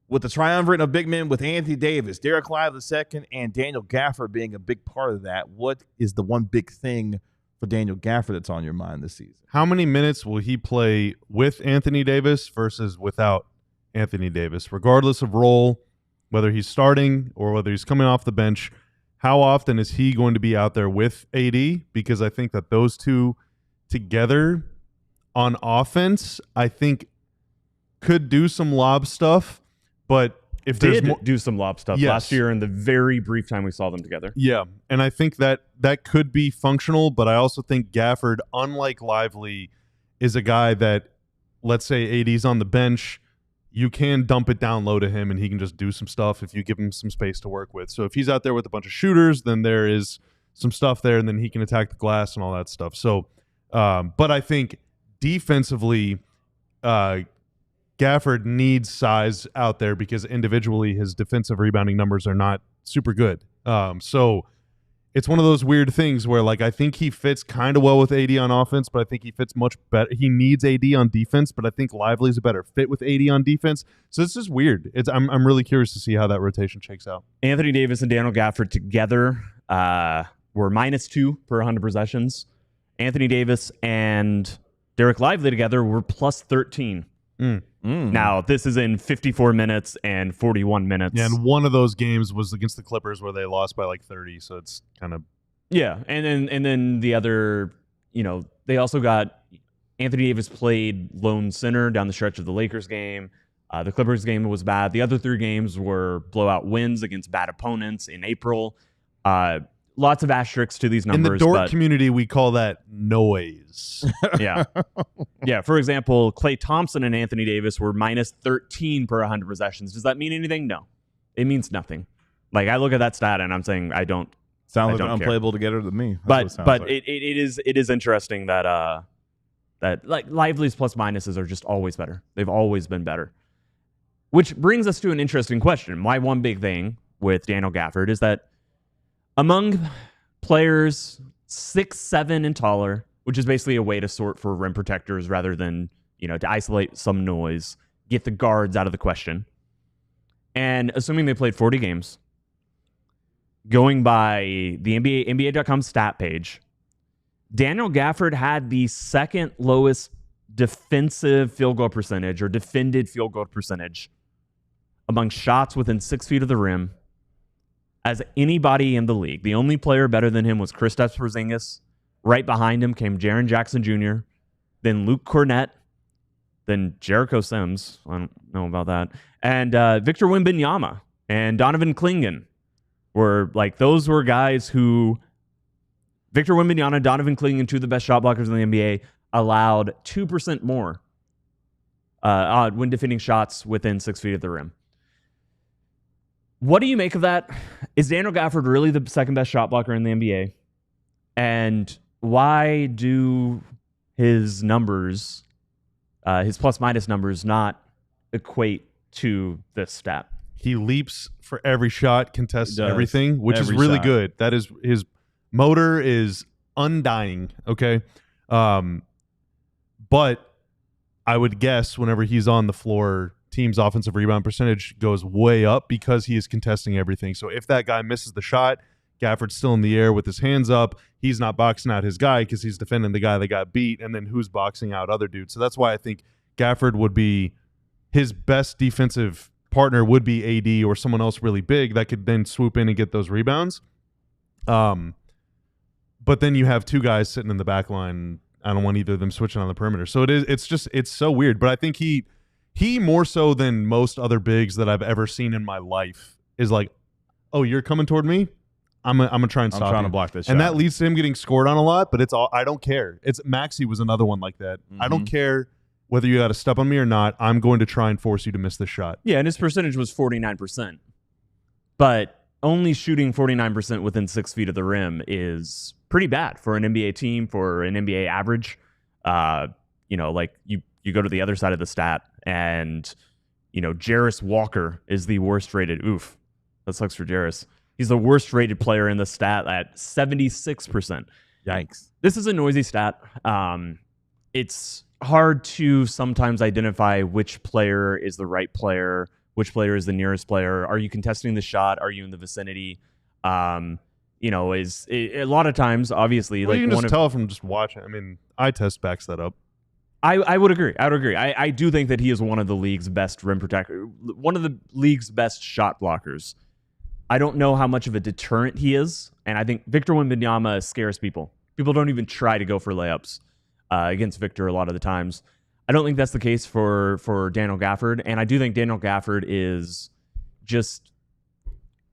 with the triumvirate of big men with Anthony Davis, Derek Lively II, and Daniel Gafford being a big part of that. What is the one big thing for Daniel Gafford that's on your mind this season? How many minutes will he play with Anthony Davis versus without Anthony Davis? Regardless of role, whether he's starting or whether he's coming off the bench, how often is he going to be out there with AD? Because I think that those two together on offense, I think could do some lob stuff. But if there's more, do some lob stuff last year in the very brief time we saw them together. Yeah, and I think that could be functional, but I also think Gafford, unlike Lively, is a guy that, let's say AD's on the bench, you can dump it down low to him and he can just do some stuff if you give him some space to work with. So if he's out there with a bunch of shooters, then there is some stuff there and then he can attack the glass and all that stuff. So, but I think defensively, Gafford needs size out there because individually his defensive rebounding numbers are not super good. So it's one of those weird things where, like, I think he fits kind of well with AD on offense, but I think he fits much better. He needs AD on defense, but I think Lively's a better fit with AD on defense. So it's just weird. I'm really curious to see how that rotation shakes out. Anthony Davis and Daniel Gafford together were -2 per 100 possessions. Anthony Davis and Derek Lively together were +13. Now, this is in 54 minutes and 41 minutes. Yeah, and one of those games was against the Clippers where they lost by like 30, so it's kind of... Yeah, and then the other, they also got Anthony Davis played lone center down the stretch of the Lakers game. The Clippers game was bad. The other 3 games were blowout wins against bad opponents in April. Lots of asterisks to these numbers. In the dork community, we call that noise. Yeah. Yeah. For example, Klay Thompson and Anthony Davis were -13 per 100 possessions. Does that mean anything? No. It means nothing. Like, I look at that stat and I'm saying I don't. Sounds like unplayable together to me. But it is interesting that like Lively's plus minuses are just always better. They've always been better. Which brings us to an interesting question. My one big thing with Daniel Gafford is that among players 6'7" and taller, which is basically a way to sort for rim protectors rather than, to isolate some noise, get the guards out of the question. And assuming they played 40 games, going by the NBA.com stat page, Daniel Gafford had the second lowest defensive field goal percentage or defended field goal percentage among shots within 6 feet of the rim as anybody in the league. The only player better than him was Kristaps Porzingis. Right behind him came Jaren Jackson Jr., then Luke Cornett, then Jericho Sims. I don't know about that. And Victor Wembanyama and Donovan Clingan those were guys who Victor Wembanyama and Donovan Clingan, 2 of the best shot blockers in the NBA, allowed 2% more when defending shots within 6 feet of the rim. What do you make of that? Is Daniel Gafford really the second best shot blocker in the NBA? And why do his numbers, his plus-minus numbers, not equate to this stat? He leaps for every shot, contests everything, which is Every really shot. good. That is, his motor is undying, okay? But I would guess whenever he's on the floor, team's offensive rebound percentage goes way up because he is contesting everything. So if that guy misses the shot, Gafford's still in the air with his hands up. He's not boxing out his guy because he's defending the guy that got beat, and then who's boxing out other dudes. So that's why I think Gafford would be his best defensive partner would be AD or someone else really big that could then swoop in and get those rebounds. But then you have two guys sitting in the back line. I don't want either of them switching on the perimeter. So it's so weird. But I think he more so than most other bigs that I've ever seen in my life is like, oh, you're coming toward me? I'm gonna try and stop you. I'm trying to block this shot. And that leads to him getting scored on a lot, but it's all I don't care. Maxey was another one like that. I don't care whether you got to step on me or not. I'm going to try and force you to miss this shot. Yeah, and his percentage was 49%. But only shooting 49% within 6 feet of the rim is pretty bad for an NBA team, for an NBA average. Like you go to the other side of the stat, and Jarris Walker is the worst rated. Oof, that sucks for Jarris. He's the worst rated player in the stat at 76%. Yikes. This is a noisy stat. It's hard to sometimes identify which player is the right player, which player is the nearest player. Are you contesting the shot? Are you in the vicinity? A lot of times, obviously, well, you can just tell from just watching. I mean, eye test backs that up. I would agree. I do think that he is one of the league's best rim protector, one of the league's best shot blockers. I don't know how much of a deterrent he is, and I think Victor Wembanyama scares people. People don't even try to go for layups against Victor a lot of the times. I don't think that's the case for Daniel Gafford, and I do think Daniel Gafford is just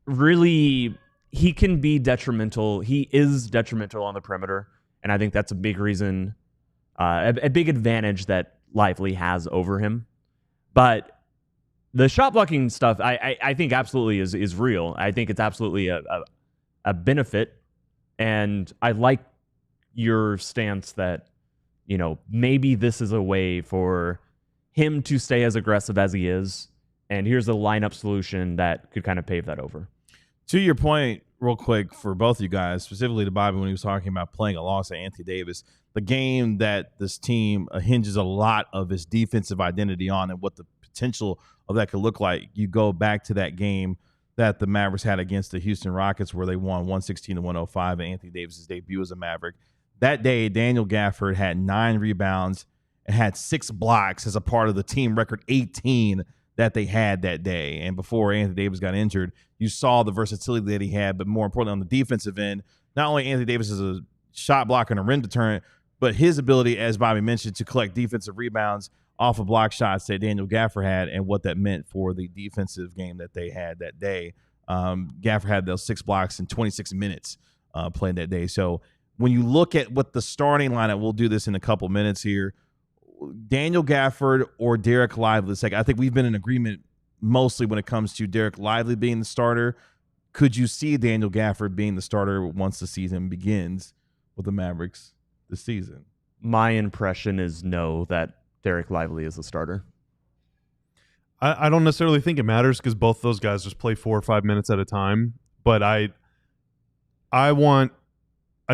really, he can be detrimental. He is detrimental on the perimeter, and I think that's a big reason, a big advantage that Lively has over him. But the shot blocking stuff, I think absolutely is real. I think it's absolutely a benefit, and I like your stance that maybe this is a way for him to stay as aggressive as he is, and here's a lineup solution that could kind of pave that over. To your point, real quick, for both of you guys, specifically to Bobby when he was talking about playing alongside Anthony Davis, the game that this team hinges a lot of its defensive identity on and what the potential of that could look like. You go back to that game that the Mavericks had against the Houston Rockets where they won 116-105 and Anthony Davis's debut as a Maverick. That day, Daniel Gafford had 9 rebounds and had 6 blocks as a part of the team record 18 that they had that day. And before Anthony Davis got injured, you saw the versatility that he had, but more importantly on the defensive end, not only Anthony Davis is a shot blocker and a rim deterrent, but his ability, as Bobby mentioned, to collect defensive rebounds off of block shots that Daniel Gafford had and what that meant for the defensive game that they had that day. Gafford had those 6 blocks in 26 minutes playing that day. So when you look at what the starting lineup, we'll do this in a couple minutes here, Daniel Gafford or Derek Lively. I think we've been in agreement mostly when it comes to Derek Lively being the starter. Could you see Daniel Gafford being the starter once the season begins with the Mavericks this season? My impression is no, that Derek Lively is the starter. I don't necessarily think it matters because both those guys just play 4 or 5 minutes at a time. But I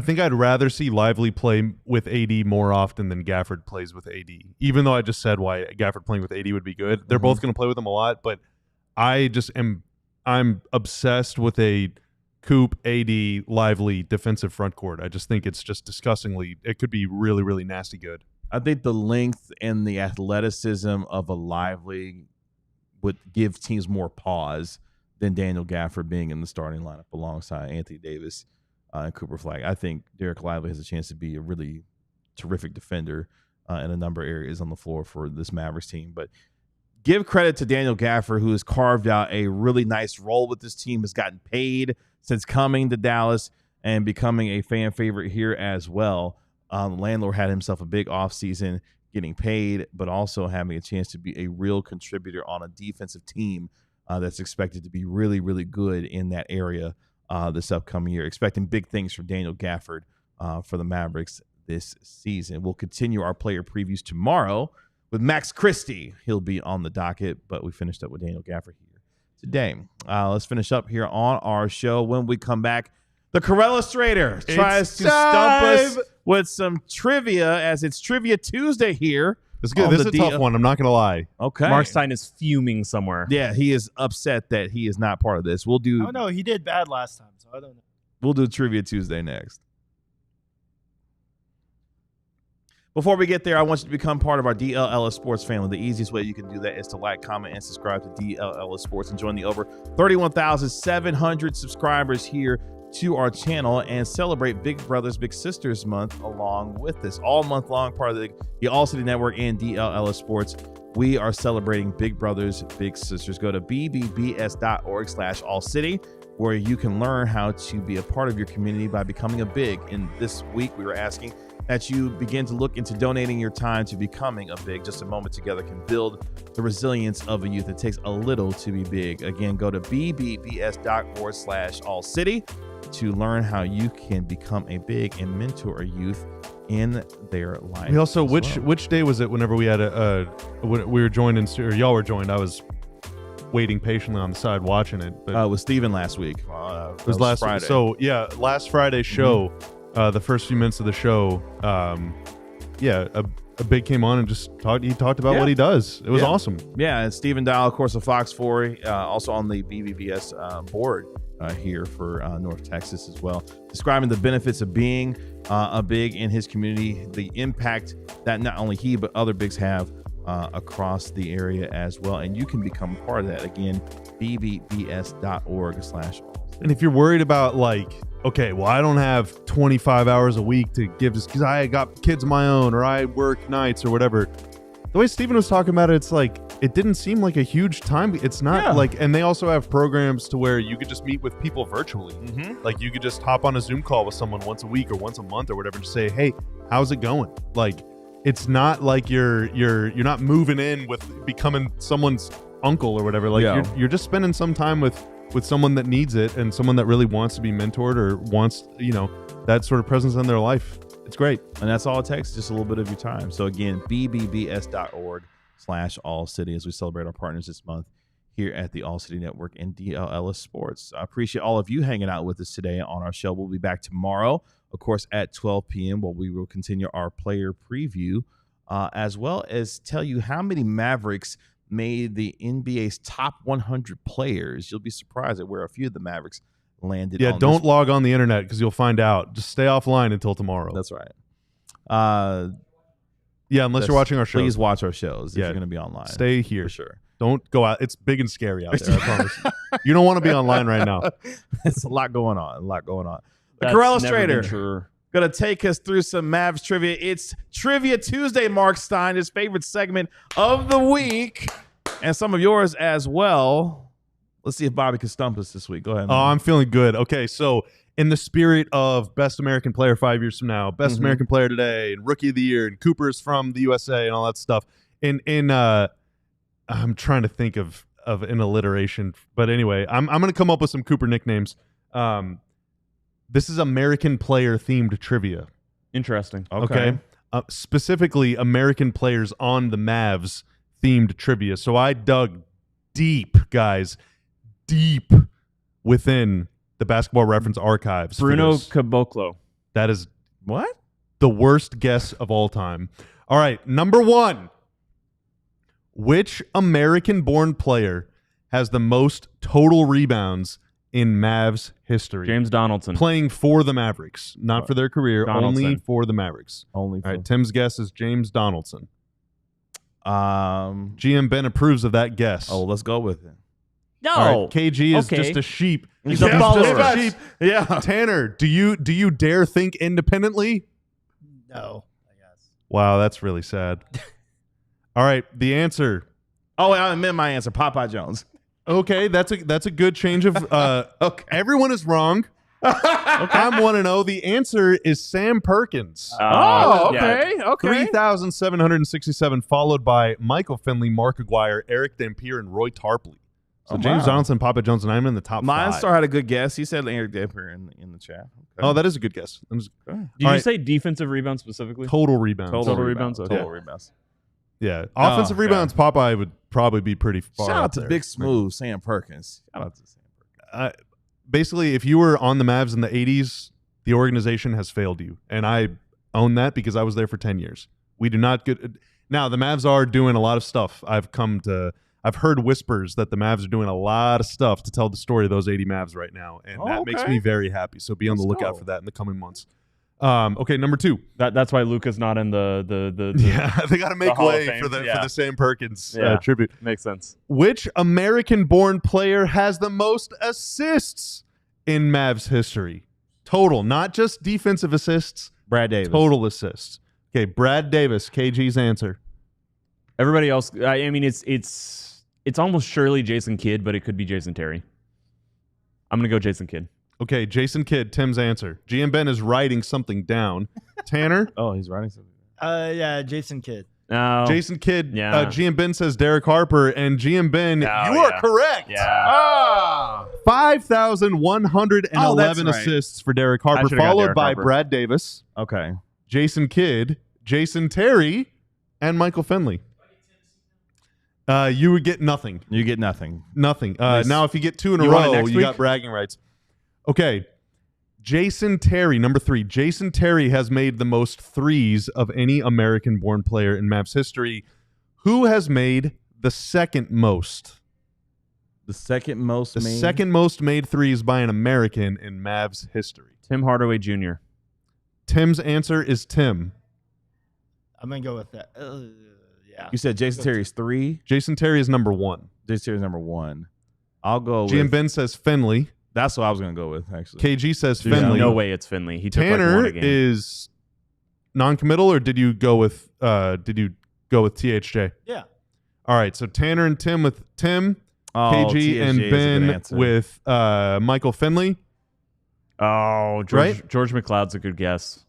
think I'd rather see Lively play with AD more often than Gafford plays with AD. Even though I just said why Gafford playing with AD would be good. They're both going to play with him a lot, but I'm obsessed with a Coop, AD, Lively defensive front court. I just think it's just disgustingly, it could be really, really nasty good. I think the length and the athleticism of a Lively would give teams more pause than Daniel Gafford being in the starting lineup alongside Anthony Davis and Cooper Flagg. I think Derek Lively has a chance to be a really terrific defender in a number of areas on the floor for this Mavericks team. But give credit to Daniel Gafford, who has carved out a really nice role with this team, has gotten paid since coming to Dallas and becoming a fan favorite here as well. Landlord had himself a big offseason getting paid, but also having a chance to be a real contributor on a defensive team that's expected to be really, really good in that area this upcoming year. Expecting big things from Daniel Gafford for the Mavericks this season. We'll continue our player previews tomorrow with Max Christie. He'll be on the docket, but we finished up with Daniel Gafford here today. Let's finish up here on our show. When we come back, the Corellustrator tries to stump us with some trivia as it's Trivia Tuesday here. It's good. This is a tough one. I'm not going to lie. Okay. Marstein is fuming somewhere. Yeah, he is upset that he is not part of this. We'll do. Oh, no, he did bad last time, so I don't know. We'll do Trivia Tuesday next. Before we get there, I want you to become part of our DLLS Sports family. The easiest way you can do that is to like, comment, and subscribe to DLLS Sports and join the over 31,700 subscribers here to our channel and celebrate Big Brothers Big Sisters month along with this. All month long, part of the ALLCITY Network and DLLS Sports, we are celebrating Big Brothers Big Sisters. Go to bbbs.org/allcity where you can learn how to be a part of your community by becoming a big. And this week we were asking that you begin to look into donating your time to becoming a big. Just a moment together can build the resilience of a youth. It takes a little to be big. Again, go to bbbs.org/allcity to learn how you can become a big and mentor a youth in their life. We also, which day was it whenever we had when we were joined or y'all were joined? I was waiting patiently on the side watching it. But it was Steven last week. It was last Friday. So yeah, last Friday's show, the first few minutes of the show, a big came on and just talked about what he does. It was awesome. Yeah, and Stephen Dial, of course, of Fox 4, also on the BBBS board here for North Texas as well, describing the benefits of being a big in his community, the impact that not only he but other bigs have across the area as well. And you can become part of that. Again, bbbs.org/all. And if you're worried about okay, well, I don't have 25 hours a week to give this because I got kids of my own or I work nights or whatever. The way Steven was talking about it, it's it didn't seem like a huge time. It's not and they also have programs to where you could just meet with people virtually. You could just hop on a Zoom call with someone once a week or once a month or whatever and just say, hey, how's it going? It's not like you're not moving in with becoming someone's uncle or whatever. You're just spending some time with someone that needs it and someone that really wants to be mentored or wants, that sort of presence in their life. It's great. And that's all it takes, just a little bit of your time. So again, bbbs.org/allcity as we celebrate our partners this month here at the ALLCITY Network and DLLS Sports. I appreciate all of you hanging out with us today on our show. We'll be back tomorrow, of course, at 12 p.m. where we will continue our player preview, as well as tell you how many Mavericks made the NBA's top 100 players. You'll be surprised at where a few of the Mavericks landed. Yeah, don't log on the internet because you'll find out. Just stay offline until tomorrow. That's right. Unless you're watching our shows. Please watch our shows if you're going to be online. Stay here. For sure. Don't go out. It's big and scary out there, I promise. You don't want to be online right now. It's a lot going on. The Corellis Trader going to take us through some Mavs trivia. It's Trivia Tuesday, Mark Stein, his favorite segment of the week, and some of yours as well. Let's see if Bobby can stump us this week. Go ahead, man. Oh, I'm feeling good. Okay, so in the spirit of Best American Player 5 years from now, Best American Player today, and Rookie of the Year, and Cooper's from the USA, and all that stuff. I'm trying to think of an alliteration, but anyway, I'm going to come up with some Cooper nicknames. This is American player themed trivia. Interesting. Okay. Specifically, American players on the Mavs themed trivia. So I dug deep, guys, deep within the Basketball Reference archives. Bruno Caboclo. That is what? The worst guess of all time. All right, number one. Which American-born player has the most total rebounds in Mavs history? James Donaldson. Playing for the Mavericks. Not for their career, Donaldson. only for the Mavericks. All right, Tim's guess is James Donaldson. GM Ben approves of that guess. Oh, let's go with it. No. All right, KG is just a sheep. He's a follower. Just a sheep. Yeah. Tanner, do you dare think independently? No, I guess. Wow, that's really sad. All right, the answer. Oh, I meant my answer. Popeye Jones. Okay, that's a good change of. Okay. Everyone is wrong. I'm 1-0. The answer is Sam Perkins. Okay. 3,767, followed by Michael Finley, Mark Aguirre, Eric Dampier, and Roy Tarpley. So James Donaldson, Papa Jones, and I'm in the top Mine 5. Star had a good guess. He said Eric Dampier in the chat. Okay. Oh, that is a good guess. Did you say defensive rebound specifically? Total rebounds. Total rebounds. Okay. Total rebounds. Yeah. Offensive rebounds, Popeye would probably be pretty far. Shout out to there. Big Smooth, Sam Perkins. Shout out to Sam Perkins. Basically, if you were on the Mavs in the 80s, the organization has failed you. And I own that because I was there for 10 years. We do not get... Now, the Mavs are doing a lot of stuff. I've come to I've heard whispers that the Mavs are doing a lot of stuff to tell the story of those 80 Mavs right now, and that makes me very happy. So be on the lookout for that in the coming months. Okay, number 2. That's why Luka's not in the Yeah, they got to make Hall of way Fame. for the Sam Perkins tribute. Makes sense. Which American-born player has the most assists in Mavs history? Total, not just defensive assists. Brad Davis. Total assists. Okay, Brad Davis, KG's answer. Everybody else, I mean, it's almost surely Jason Kidd, but it could be Jason Terry. I'm going to go Jason Kidd. Okay, Jason Kidd, Tim's answer. GM Ben is writing something down. Tanner? Oh, he's writing something. Yeah, Jason Kidd. No. Jason Kidd. Yeah. GM Ben says Derek Harper, and GM Ben, you are correct. Yeah. 5,111 right. assists for Derek Harper, should've got followed Derek by Harper. Brad Davis, Okay. Jason Kidd, Jason Terry, and Michael Finley. You would get nothing. You get nothing. Nothing. Nice. Now, if you get 2 in a You want it row, next you week? got bragging rights. Okay. Jason Terry, number 3. Jason Terry has made the most threes of any American-born player in Mavs history. Who has made the second most? The second most The made? second most made threes by an American in Mavs history. Tim Hardaway Jr. Tim's answer is Tim. I'm going to go with that. Yeah. You said Jason Terry's 3. Jason Terry is number 1. Jason Terry's number 1. I'll go GM with... Ben says Finley. That's what I was going to go with, actually. KG says There's Finley. no way it's Finley. He took like Tanner one a game. is non-committal, or did you go with THJ? Yeah. All right, so Tanner and Tim with Tim, Oh, KG TSJ and is a good Ben answer. with Michael Finley. Oh, Right? George McLeod's a good guess.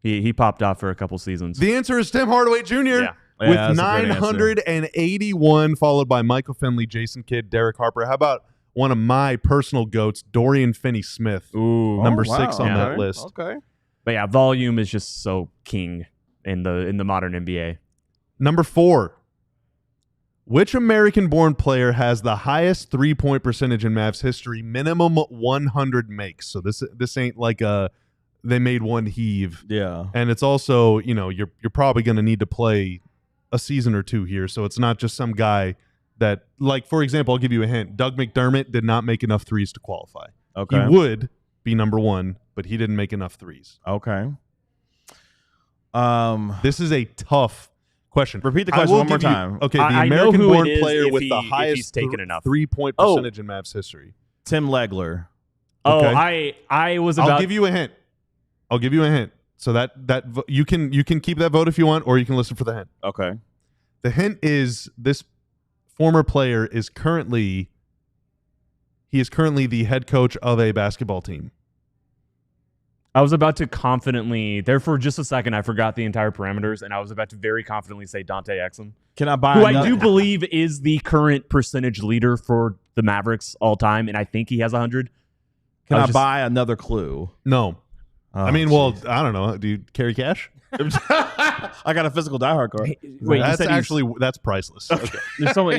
He popped off for a couple seasons. The answer is Tim Hardaway Jr. Yeah. Yeah, with that's a great answer. 981, followed by Michael Finley, Jason Kidd, Derek Harper. How about one of my personal goats, Dorian Finney-Smith, Ooh. number wow. 6 on Yeah. that list. Okay. But yeah, volume is just so king in the modern NBA. Number 4. Which American-born player has the highest three-point percentage in Mavs history? Minimum 100 makes. So this ain't like they made one heave. Yeah. And it's also, you're probably going to need to play a season or 2 here. So it's not just some guy that, like, for example, I'll give you a hint. Doug McDermott did not make enough threes to qualify. Okay. He would be number 1, but he didn't make enough threes. Okay. This is a tough question. Repeat the I question will one more give you- time. Okay, the I know who American-born it is player if with he- the if he's highest taken enough. three-point Oh. percentage in Mavs history. Tim Legler. Okay. Oh, I was about. I'll give you a hint. So that you can keep that vote if you want, or you can listen for the hint. Okay. The hint is this former player is currently the head coach of a basketball team. I was about to confidently. There for just a second, I forgot the entire parameters, and I was about to very confidently say Dante Exum, Can I buy who I another- do believe is the current percentage leader for the Mavericks all time, and I think he has 100. Can I just- buy another clue? No. Oh, I mean, well, jeez. I don't know. Do you carry cash? I got a physical diehard card. Wait, you that's said that's priceless. Okay.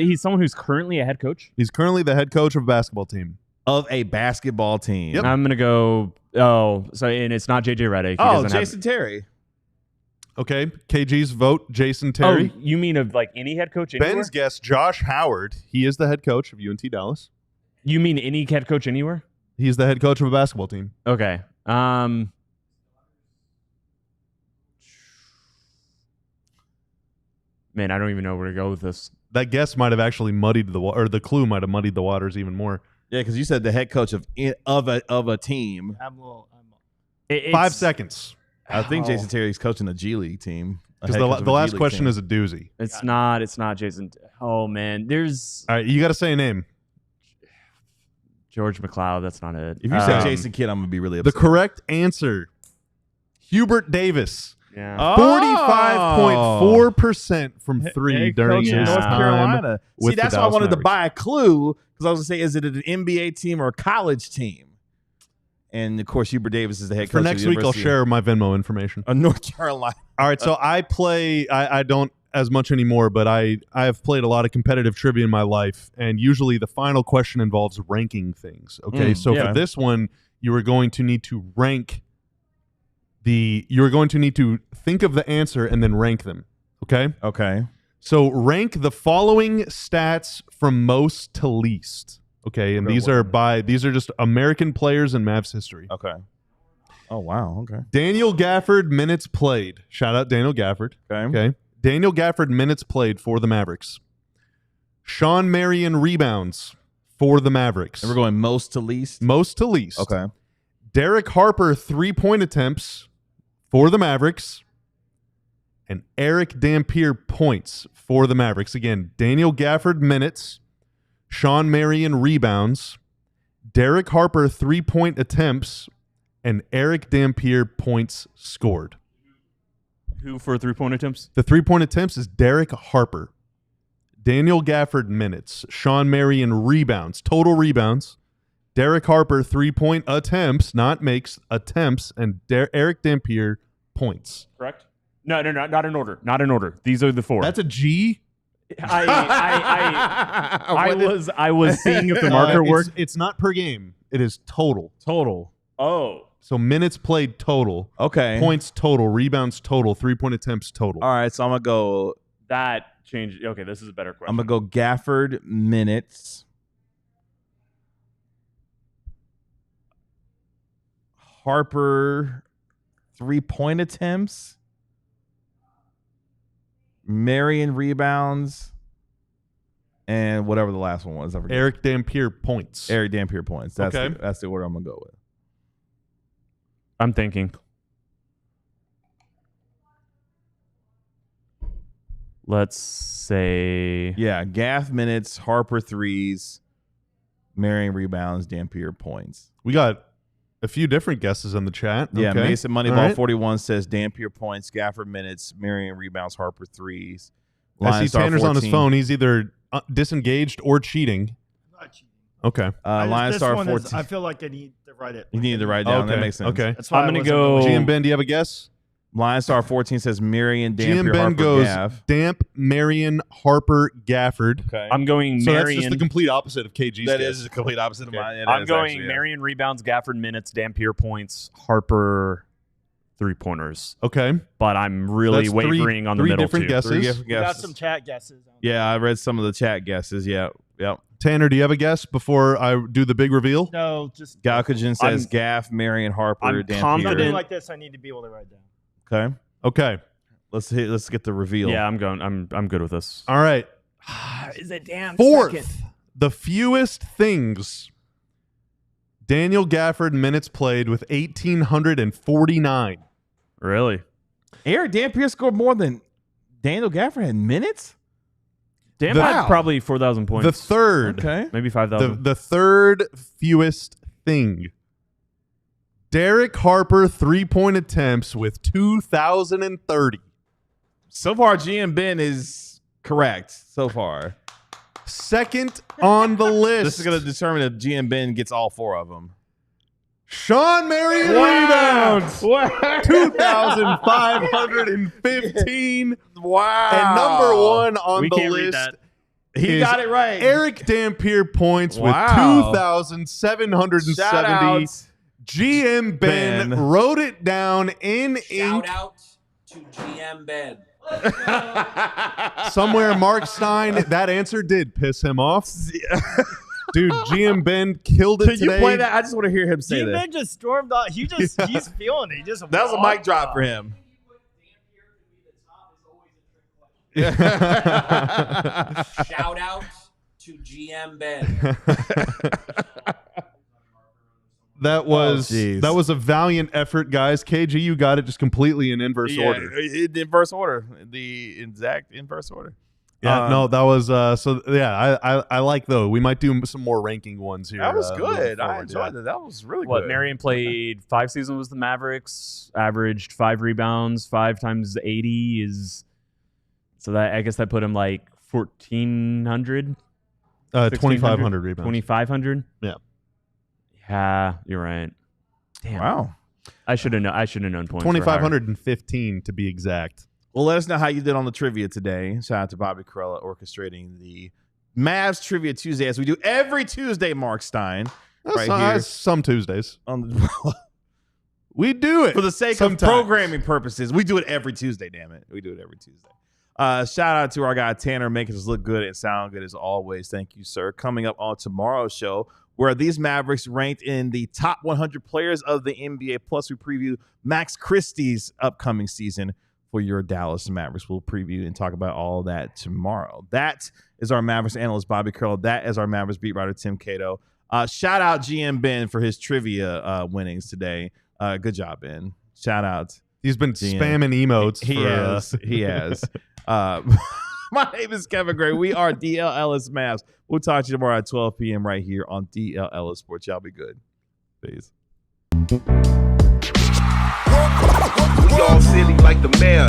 he's someone who's currently a head coach. He's currently the head coach of a basketball team. Of a basketball team. Yep. I'm gonna go. Oh, so and it's not JJ Redick. He Oh, doesn't have- Jason Terry. Okay. KG's vote, Jason Terry. Oh, you mean of like any head coach anywhere? Ben's guess, Josh Howard. He is the head coach of UNT Dallas. You mean any head coach anywhere? He's the head coach of a basketball team. Okay. Man, I don't even know where to go with this. That guess might have actually muddied the clue might have muddied the waters even more. Yeah, because you said the head coach of a team. I'm a little. 5 seconds. I think Oh. Jason Terry's coaching a G League team. Because the last question is a doozy. It's not Jason. Oh man, there's All right, you got to say a name. George McLeod. That's not it. If you say Jason Kidd, I'm gonna be really The upset. correct answer, Hubert Davis. Yeah. 45.4% from 3 Head during coach in his North time Carolina. See, with the that's why I Dallas wanted to Mavericks. buy a clue because I was gonna say, is it an NBA team or a college team? And of course, Hubert Davis is the head For coach. next of the week, I'll University share my Venmo information. of North Carolina. All right, so I play. I don't as much anymore, but I have played a lot of competitive trivia in my life, and usually the final question involves ranking things. Okay, so yeah. for this one, you are going to need to rank you are going to need to think of the answer and then rank them. Okay, Okay. So rank the following stats from most to least. Okay, and these are just American players in Mavs history. Okay. Oh wow. Okay. Daniel Gafford minutes played. Shout out Daniel Gafford. Okay. Daniel Gafford minutes played for the Mavericks. Sean Marion rebounds for the Mavericks. And we're going most to least? Most to least. Okay. Derek Harper 3-point attempts for the Mavericks. And Eric Dampier points for the Mavericks. Again, Daniel Gafford minutes. Sean Marion rebounds. Derek Harper 3-point attempts. And Eric Dampier points scored. Who for 3-point attempts? The 3-point attempts is Derek Harper. Daniel Gafford minutes. Sean Marion rebounds. Total rebounds. Derek Harper 3-point attempts, not makes, attempts. And Eric Dampier points. Correct? No, not in order. Not in order. These are the 4. That's a G? I was seeing if the marker worked. It's not per game. It is total. Total. Oh. So minutes played total. Okay. Points total. Rebounds total. 3-point attempts total. All right, so I'm going to go. That changed. Okay, this is a better question. I'm going to go Gafford minutes. Harper 3-point attempts. Marion rebounds. And whatever the last one was. I forget. Eric Dampier points. Eric Dampier points. That's Okay. that's the order I'm going to go with. I'm thinking. Let's say. Yeah, Gaff minutes, Harper threes, Marion rebounds, Dampier points. We got a few different guesses in the chat. Yeah, Okay. Mason Moneyball All right. 41 says Dampier points, Gafford minutes, Marion rebounds, Harper threes. I see Star Tanner's on his 14. phone. He's either disengaged or cheating. Not cheating. Okay. Lion This Star one 14. is, I feel like I need to write it. You need to write it down. That Okay. makes sense. Okay. That's why I'm I gonna wasn't go- really- GM Ben, do you have a guess? Lion Star 14 says Marion, GM Dampier, Ben Harper, goes Gaff. Damp, Marion, Harper, Gafford. Okay. I'm going So that's Marion. just the complete opposite of KG's That guess. is the complete opposite of mine. It I'm is going actually, yeah. Marion rebounds, Gafford minutes, Dampier points, Harper 3-pointers. Okay. But I'm really That's three- wavering on the three middle different two. guesses. Three different We got guesses. some chat guesses. Yeah, I read some of the chat guesses. Yeah. Yep. Tanner, do you have a guess before I do the big reveal? No, just Galkajan says I'm- Gaff, Marion, Harper, I'm Dampier. confident- something like this. I need to be able to write down. Okay. Okay. Let's get the reveal. Yeah, I'm going. I'm good with this. All right. Is it damn Fourth, the fewest things. Daniel Gafford minutes played with 1,849. Really? Eric Dampier scored more than Daniel Gafford had minutes? Damn, Wow. had probably 4,000 points. The third. Okay. Maybe 5,000. The third fewest thing. Derek Harper 3-point attempts with 2,030. So far, GM Ben is correct. So far. Second on the list. This is going to determine if GM Ben gets all 4 of them. Sean Marion rebounds. 2,515. Wow. And number 1 on We the can't read list. that. He is got it right. Eric Dampier points Wow. with 2,770. Shout out. GM Ben wrote it down in ink. Shout out to GM Ben. Somewhere Mark Stein, that answer did piss him off. Dude, GM Ben killed it Can you today. play that? I just want to hear him say that. G-Man just stormed on. He's feeling it. He just That was a mic drop for him. Shout out to GM Ben. That was jeez. that was a valiant effort, guys. KG, you got it just completely in inverse order. In inverse order. The exact inverse order. Yeah, no, that was so. Yeah, I like though. We might do some more ranking ones here. That was moving good. I forward, enjoyed yeah. that. That was really What, good. Marion played 5 seasons with the Mavericks, averaged 5 rebounds, 5 times 80 is. So that I guess that put him like 1,400. 2,500 rebounds. 2,500. Yeah. Yeah, you're right. Damn. Wow. I should have known. I should have known points. were higher. 2,515 to be exact. Well, let us know how you did on the trivia today. Shout out to Bobby Corella orchestrating the Mavs Trivia Tuesday as we do every Tuesday, Mark Stein. Right here. Some Tuesdays. On the, We do it. for the sake sometimes. of programming purposes, we do it every Tuesday, damn it. We do it every Tuesday. Shout out to our guy Tanner, making us look good and sound good as always. Thank you, sir. Coming up on tomorrow's show, where these Mavericks ranked in the top 100 players of the NBA. Plus, we preview Max Christie's upcoming season for your Dallas Mavericks. We'll preview and talk about all that tomorrow. That is our Mavericks analyst, Bobby Curl. That is our Mavericks beat writer, Tim Cato. Shout out GM Ben for his trivia winnings today. Good job, Ben. Shout out. He's been GM. spamming emotes. He has. My name is Kevin Gray. We are DLLS Mavs. We'll talk to you tomorrow at 12 p.m. right here on DLLS Sports. Y'all be good. Peace. We all silly like the mayor.